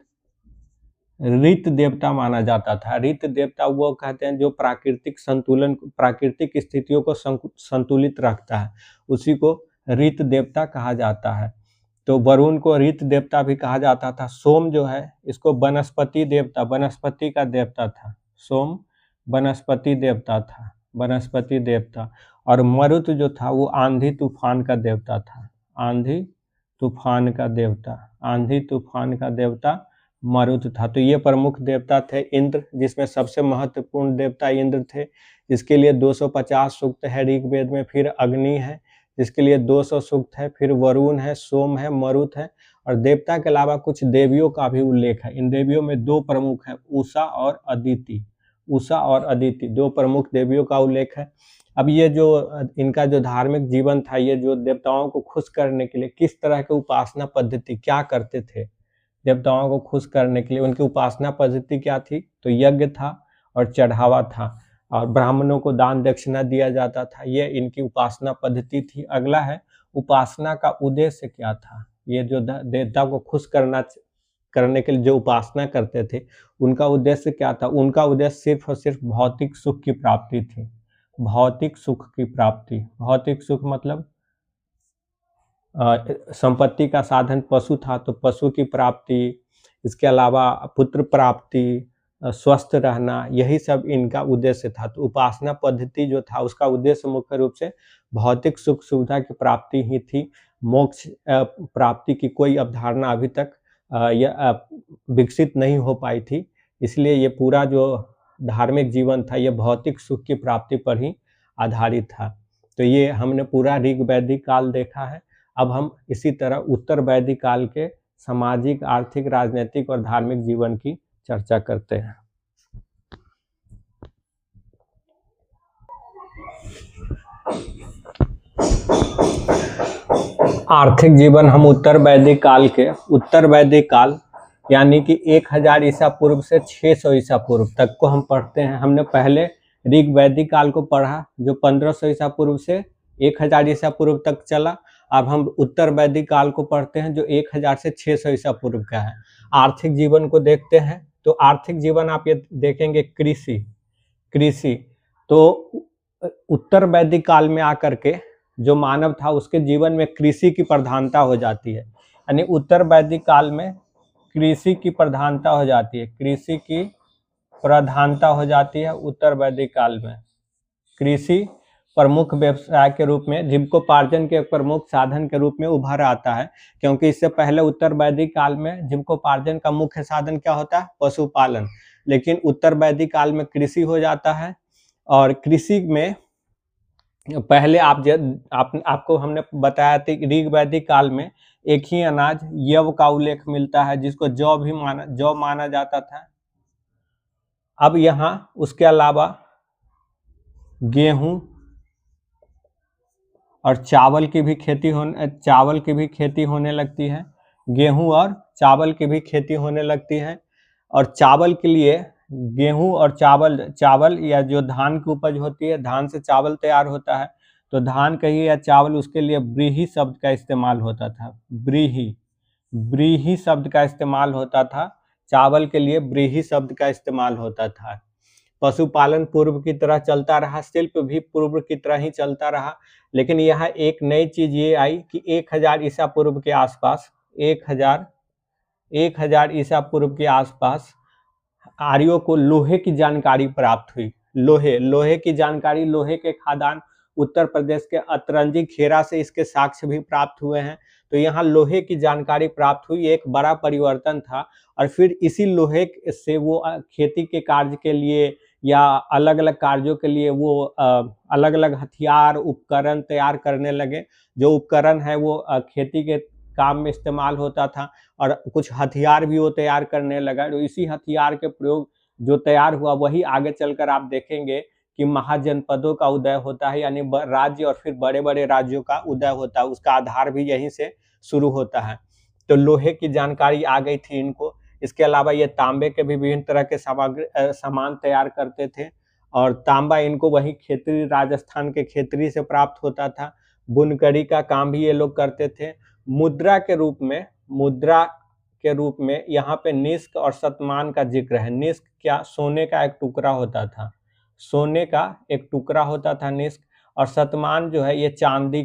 देवता माना जाता था। ऋत देवता वो कहते हैं जो प्राकृतिक संतुलन, प्राकृतिक स्थितियों को संतुलित रखता है, उसी को ऋत देवता कहा जाता है। तो वरुण को ऋत देवता भी कहा जाता था। सोम जो है इसको वनस्पति देवता, वनस्पति का देवता था। सोम वनस्पति देवता था, वनस्पति देवता। और मरुत जो था वो आंधी तूफान का देवता था, आंधी तूफान का देवता, आंधी तूफान का देवता मरुत था। तो ये प्रमुख देवता थे। इंद्र, जिसमें सबसे महत्वपूर्ण देवता इंद्र थे, इसके लिए 250 सूक्त है ऋग्वेद में। फिर अग्नि है जिसके लिए 200 सूक्त है। फिर वरुण है, सोम है, मरुत है। और देवता के अलावा कुछ देवियों का भी उल्लेख है। इन देवियों में दो प्रमुख है, उषा और अदिति। उषा और अदिति दो प्रमुख देवियों का उल्लेख है। अब ये जो इनका जो धार्मिक जीवन था, ये जो देवताओं को खुश करने के लिए किस तरह की उपासना पद्धति क्या करते थे, देवताओं को खुश करने के लिए उनकी उपासना पद्धति क्या थी? तो यज्ञ था और चढ़ावा था, और ब्राह्मणों को दान दक्षिणा दिया जाता था। ये इनकी उपासना पद्धति थी। अगला है उपासना का उद्देश्य क्या था। ये जो देवता को खुश करने के लिए जो उपासना करते थे, उनका उद्देश्य क्या था? उनका उद्देश्य सिर्फ और सिर्फ भौतिक सुख की प्राप्ति थी। भौतिक सुख की प्राप्ति, भौतिक सुख मतलब संपत्ति का साधन पशु था तो पशु की प्राप्ति, इसके अलावा पुत्र प्राप्ति, स्वस्थ रहना, यही सब इनका उद्देश्य था। तो उपासना पद्धति जो था उसका उद्देश्य मुख्य रूप से भौतिक सुख सुविधा की प्राप्ति ही थी। मोक्ष प्राप्ति की कोई अवधारणा अभी तक विकसित नहीं हो पाई थी। इसलिए ये पूरा जो धार्मिक जीवन था ये भौतिक सुख की प्राप्ति पर ही आधारित था। तो ये हमने पूरा ऋग वैदिक काल देखा है। अब हम इसी तरह उत्तर वैदिक काल के सामाजिक, आर्थिक, राजनीतिक और धार्मिक जीवन की चर्चा करते हैं। आर्थिक जीवन हम उत्तर वैदिक काल यानी कि 1000 ईसा पूर्व से 600 ईसा पूर्व तक को हम पढ़ते हैं। हमने पहले ऋग वैदिक काल को पढ़ा जो 1500 ईसा पूर्व से 1000 ईसा पूर्व तक चला। अब हम उत्तर वैदिक काल को पढ़ते हैं जो 1000 से 600 ईसा पूर्व का है। आर्थिक जीवन को देखते हैं तो आर्थिक जीवन आप ये देखेंगे कृषि तो उत्तर वैदिक काल में आकर के जो मानव था उसके जीवन में कृषि की प्रधानता हो जाती है। यानी उत्तर वैदिक काल में कृषि की प्रधानता हो जाती है, कृषि की प्रधानता हो जाती है उत्तर वैदिक काल में। कृषि प्रमुख व्यवसाय के रूप में, जीविकोपार्जन के प्रमुख साधन के रूप में उभर आता है, क्योंकि इससे पहले उत्तर वैदिक काल में जीविकोपार्जन का मुख्य साधन क्या होता है? पशुपालन। लेकिन उत्तर वैदिक काल में कृषि हो जाता है और कृषि में पहले आपको हमने बताया था ऋग वैदिक काल में एक ही अनाज यव का उल्लेख मिलता है जिसको जौ माना जाता था। अब यहाँ उसके अलावा गेहूं और चावल की भी खेती होने लगती है। गेहूं और चावल की भी खेती होने लगती है और चावल के लिए गेहूं और चावल या जो धान की उपज होती है, धान से चावल तैयार होता है, तो धान कहिए या चावल, उसके लिए व्रीहि शब्द का इस्तेमाल होता था। व्रीहि शब्द का इस्तेमाल होता था, चावल के लिए व्रीहि शब्द का इस्तेमाल होता था। पशुपालन पूर्व की तरह चलता रहा, शिल्प भी पूर्व की तरह ही चलता रहा, लेकिन यहाँ एक नई चीज ये आई कि 1000 ईसा पूर्व के आसपास 1000 ईसा पूर्व के आसपास आर्यों को लोहे की जानकारी प्राप्त हुई। लोहे की जानकारी, लोहे के खादान उत्तर प्रदेश के अतरंजी खेरा से इसके साक्ष्य भी प्राप्त हुए हैं। तो यहाँ लोहे की जानकारी प्राप्त हुई, एक बड़ा परिवर्तन था। और फिर इसी लोहे से वो खेती के कार्य के लिए या अलग अलग कार्यों के लिए वो अलग अलग हथियार उपकरण तैयार करने लगे। जो उपकरण है वो खेती के काम में इस्तेमाल होता था और कुछ हथियार भी वो तैयार करने लगा। तो इसी हथियार के प्रयोग जो तैयार हुआ वही आगे चलकर आप देखेंगे कि महाजनपदों का उदय होता है, यानी राज्य और फिर बड़े बड़े राज्यों का उदय होता है। उसका आधार भी यहीं से शुरू होता है। तो लोहे की जानकारी आ गई थी इनको। इसके अलावा ये तांबे के भी विभिन्न तरह के सामान तैयार करते थे और तांबा इनको वही खेतरी, राजस्थान के खेतरी से प्राप्त होता था। बुनकरी का काम भी ये लोग करते थे। मुद्रा के रूप में यहाँ पे निष्क और शतमान का जिक्र है। निष्क क्या? सोने का एक टुकड़ा होता था, सोने का एक टुकड़ा होता था निष्क। और शतमान जो है ये चांदी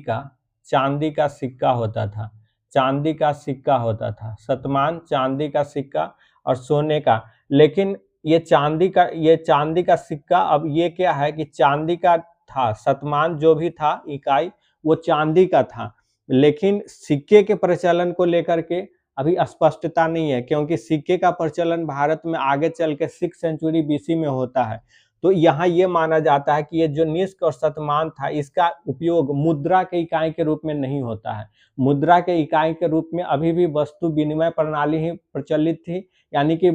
का सिक्का होता था, चांदी का सिक्का होता था। शतमान चांदी का सिक्का और सोने का। लेकिन ये चांदी का सिक्का, अब ये क्या है कि चांदी का था, शतमान जो भी था इकाई वो चांदी का था, लेकिन सिक्के के प्रचलन को लेकर के अभी स्पष्टता नहीं है, क्योंकि सिक्के का प्रचलन भारत में आगे चल के 6 सेंचुरी बीसी में होता है। तो यहाँ ये माना जाता है कि ये जो निष्क और शतमान था इसका उपयोग मुद्रा के इकाई के रूप में नहीं होता है। मुद्रा के इकाई के रूप में अभी भी वस्तु विनिमय प्रणाली ही प्रचलित थी, यानी कि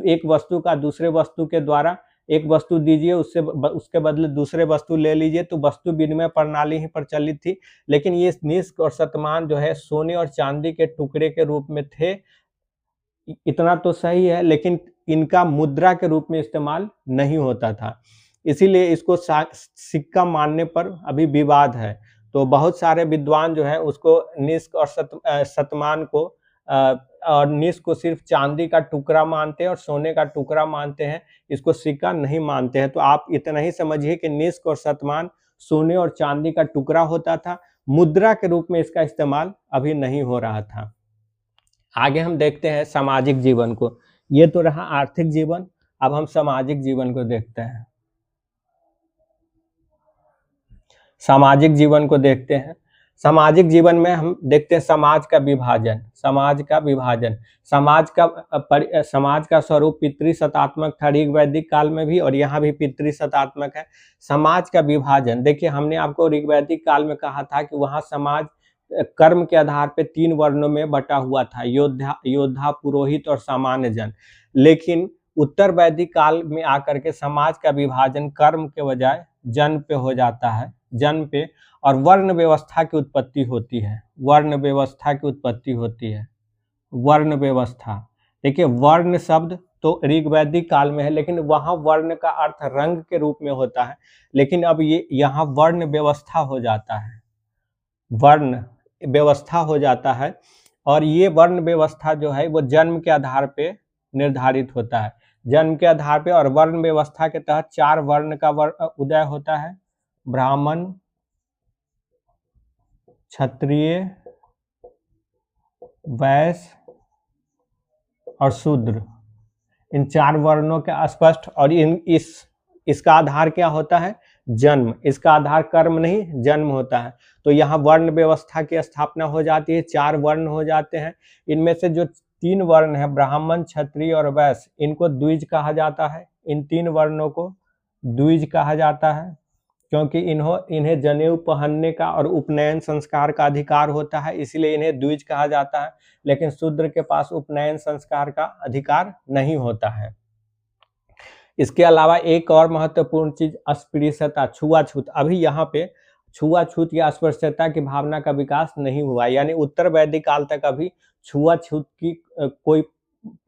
एक वस्तु का दूसरे वस्तु के द्वारा, एक वस्तु दीजिए उसके बदले दूसरे वस्तु ले लीजिए, तो वस्तु विनिमय प्रणाली ही प्रचलित थी। लेकिन ये निष्क और शतमान जो है सोने और चांदी के टुकड़े के रूप में थे, इतना तो सही है, लेकिन इनका मुद्रा के रूप में इस्तेमाल नहीं होता था। इसीलिए इसको सिक्का मानने पर अभी विवाद है। तो बहुत सारे विद्वान जो है उसको निष्क और शतमान को और निष्क को सिर्फ चांदी का टुकड़ा मानते हैं और सोने का टुकड़ा मानते हैं, इसको सिक्का नहीं मानते हैं। तो आप इतना ही समझिए कि निष्क और शतमान सोने और चांदी का टुकड़ा होता था, मुद्रा के रूप में इसका इस्तेमाल अभी नहीं हो रहा था। आगे हम देखते हैं सामाजिक जीवन को। ये तो रहा आर्थिक जीवन, अब हम सामाजिक जीवन को देखते हैं। सामाजिक जीवन को देखते हैं। सामाजिक जीवन में हम देखते हैं समाज का विभाजन। समाज का स्वरूप पितृसत्तात्मक था ऋग वैदिक काल में भी और यहाँ भी पितृसत्तात्मक है। समाज का विभाजन देखिए, हमने आपको ऋग वैदिक काल में कहा था कि वहाँ समाज कर्म के आधार पे 3 वर्णों में बटा हुआ था, योद्धा, पुरोहित और सामान्य जन। लेकिन उत्तर वैदिक काल में आकर के समाज का विभाजन कर्म के बजाय जन्म पे हो जाता है, जन्म पे। और वर्ण व्यवस्था की उत्पत्ति होती है। वर्ण व्यवस्था की उत्पत्ति होती है। वर्ण व्यवस्था, देखिए वर्ण शब्द तो ऋग्वैदिक काल में है, लेकिन वहाँ वर्ण का अर्थ रंग के रूप में होता है, लेकिन अब ये यहाँ वर्ण व्यवस्था हो जाता है, वर्ण व्यवस्था हो जाता है। और ये वर्ण व्यवस्था जो है वो जन्म के आधार पे निर्धारित होता है, जन्म के आधार पे। और वर्ण व्यवस्था के तहत 4 वर्ण का उदय होता है, ब्राह्मण, क्षत्रिय, वैश्य और शूद्र। इन 4 वर्णों के स्पष्ट, और इसका आधार क्या होता है, जन्म। इसका आधार कर्म नहीं, जन्म होता है। तो यहाँ वर्ण व्यवस्था की स्थापना हो जाती है, 4 वर्ण हो जाते हैं। इनमें से जो 3 वर्ण है, ब्राह्मण, क्षत्रिय और वैश्य, इनको द्विज कहा जाता है। इन 3 वर्णों को द्विज कहा जाता है, क्योंकि इन्हें जनेऊ पहनने का और उपनयन संस्कार का अधिकार होता है, इसलिए इन्हें द्विज कहा जाता है। लेकिन शूद्र के पास उपनयन संस्कार का अधिकार नहीं होता है। इसके अलावा एक और महत्वपूर्ण चीज अस्पृश्यता, छुआछूत। अभी यहाँ पे छुआछूत या अस्पृश्यता की भावना का विकास नहीं हुआ, यानी उत्तर वैदिक काल तक अभी छुआछूत की कोई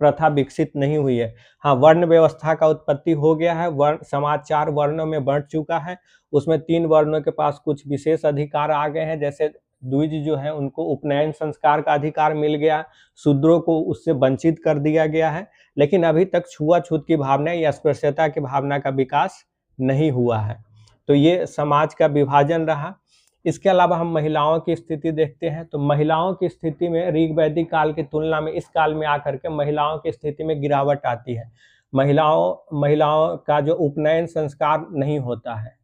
प्रथा विकसित नहीं हुई है। हाँ, वर्ण व्यवस्था का उत्पत्ति हो गया है, वर्ण समाज 4 वर्णों में बढ़ चुका है। उसमें 3 वर्णों के पास कुछ विशेष अधिकार आ गए हैं, जैसे द्विज जो है उनको उपनयन संस्कार का अधिकार मिल गया, शूद्रों को उससे वंचित कर दिया गया है। लेकिन अभी तक छुआछूत की भावना या अस्पृश्यता की भावना का विकास नहीं हुआ है। तो ये समाज का विभाजन रहा। इसके अलावा हम महिलाओं की स्थिति देखते हैं, तो महिलाओं की स्थिति में ऋग्वैदिक काल की तुलना में इस काल में आकर के महिलाओं की स्थिति में गिरावट आती है। महिलाओं का जो उपनयन संस्कार नहीं होता है,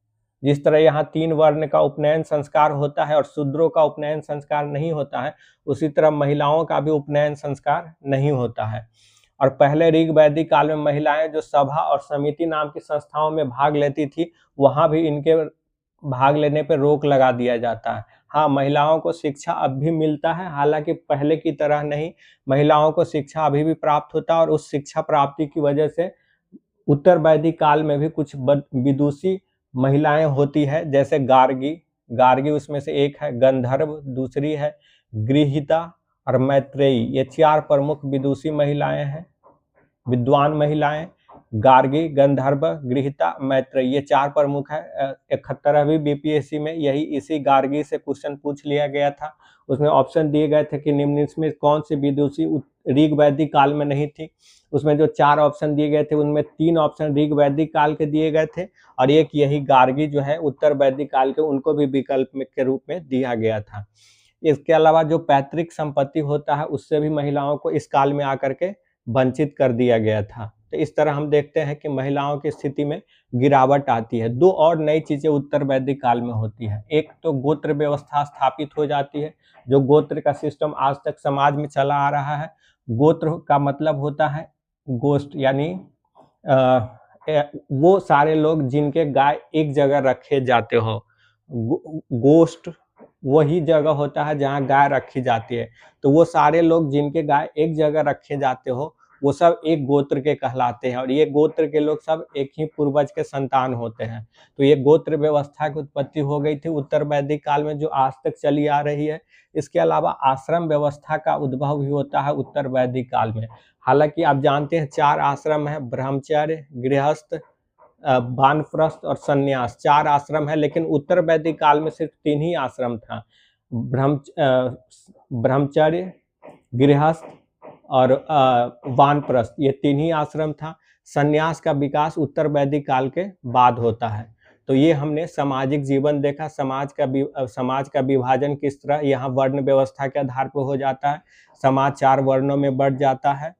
जिस तरह यहाँ 3 वर्ण का उपनयन संस्कार होता है और शूद्रों का उपनयन संस्कार नहीं होता है, उसी तरह महिलाओं का भी उपनयन संस्कार नहीं होता है। और पहले ऋग्वैदिक काल में महिलाएं जो सभा और समिति नाम की संस्थाओं में भाग लेती थी, वहां भी इनके भाग लेने पर रोक लगा दिया जाता है। हाँ, महिलाओं को शिक्षा अब भी मिलता है, हालांकि पहले की तरह नहीं। महिलाओं को शिक्षा अभी भी प्राप्त होता है, और उस शिक्षा प्राप्ति की वजह से उत्तर वैदिक काल में भी कुछ विदुषी महिलाएं होती है, जैसे गार्गी उसमें से एक है, गंधर्व दूसरी है, गृहीता और मैत्रेयी। ये 4 प्रमुख विदुषी महिलाएं हैं, विद्वान महिलाएं। गार्गी, गंधर्व, गृहीता, मैत्रेयी, ये 4 प्रमुख है। 71वीं बीपीएससी में इसी गार्गी से क्वेश्चन पूछ लिया गया था। उसमें ऑप्शन दिए गए थे कि निम्न में कौन सी विदुषी ऋग्वैदिक काल में नहीं थी। उसमें जो 4 ऑप्शन दिए गए थे, उनमें 3 ऑप्शन ऋग्वैदिक काल के दिए गए थे, और एक यही गार्गी जो है उत्तर वैदिक काल के, उनको भी विकल्प के रूप में दिया गया था। इसके अलावा जो पैतृक संपत्ति होता है, उससे भी महिलाओं को इस काल में आकर के वंचित कर दिया गया था। तो इस तरह हम देखते हैं कि महिलाओं की स्थिति में गिरावट आती है। 2 और नई चीजें उत्तर वैदिक काल में होती है। एक तो गोत्र व्यवस्था स्थापित हो जाती है, जो गोत्र का सिस्टम आज तक समाज में चला आ रहा है। गोत्र का मतलब होता है गोष्ठ, यानी वो सारे लोग जिनके गाय एक जगह रखे जाते हो। गोष्ठ वही जगह होता है जहाँ गाय रखी जाती है। तो वो सारे लोग जिनके गाय एक जगह रखे जाते हो, वो सब एक गोत्र के कहलाते हैं, और ये गोत्र के लोग सब एक ही पूर्वज के संतान होते हैं। तो ये गोत्र व्यवस्था की उत्पत्ति हो गई थी उत्तर वैदिक काल में, जो आज तक चली आ रही है। इसके अलावा आश्रम व्यवस्था का उद्भव भी होता है उत्तर वैदिक काल में। हालांकि आप जानते हैं 4 आश्रम है, ब्रह्मचर्य, गृहस्थ, वानप्रस्थ और संन्यास, 4 आश्रम है। लेकिन उत्तर वैदिक काल में सिर्फ 3 ही आश्रम था, ब्रह्मचर्य, गृहस्थ और वानप्रस्थ, ये 3 ही आश्रम था। संन्यास का विकास उत्तर वैदिक काल के बाद होता है। तो ये हमने सामाजिक जीवन देखा, समाज का विभाजन किस तरह यहाँ वर्ण व्यवस्था के आधार पर हो जाता है। समाज 4 वर्णों में बढ़ जाता है,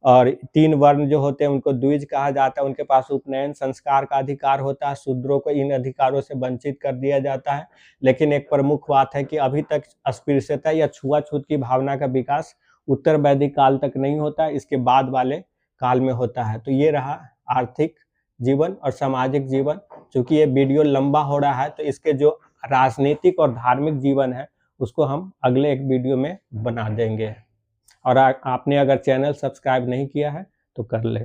और 3 वर्ण जो होते हैं उनको द्विज कहा जाता है। उनके पास उपनयन संस्कार का अधिकार होता है, शूद्रों को इन अधिकारों से वंचित कर दिया जाता है। लेकिन एक प्रमुख बात है कि अभी तक अस्पृश्यता या छुआछूत की भावना का विकास उत्तर वैदिक काल तक नहीं होता, इसके बाद वाले काल में होता है। तो ये रहा आर्थिक जीवन और सामाजिक जीवन। चूंकि ये वीडियो लंबा हो रहा है, तो इसके जो राजनीतिक और धार्मिक जीवन है उसको हम अगले एक वीडियो में बना देंगे। और आपने अगर चैनल सब्सक्राइब नहीं किया है तो कर ले।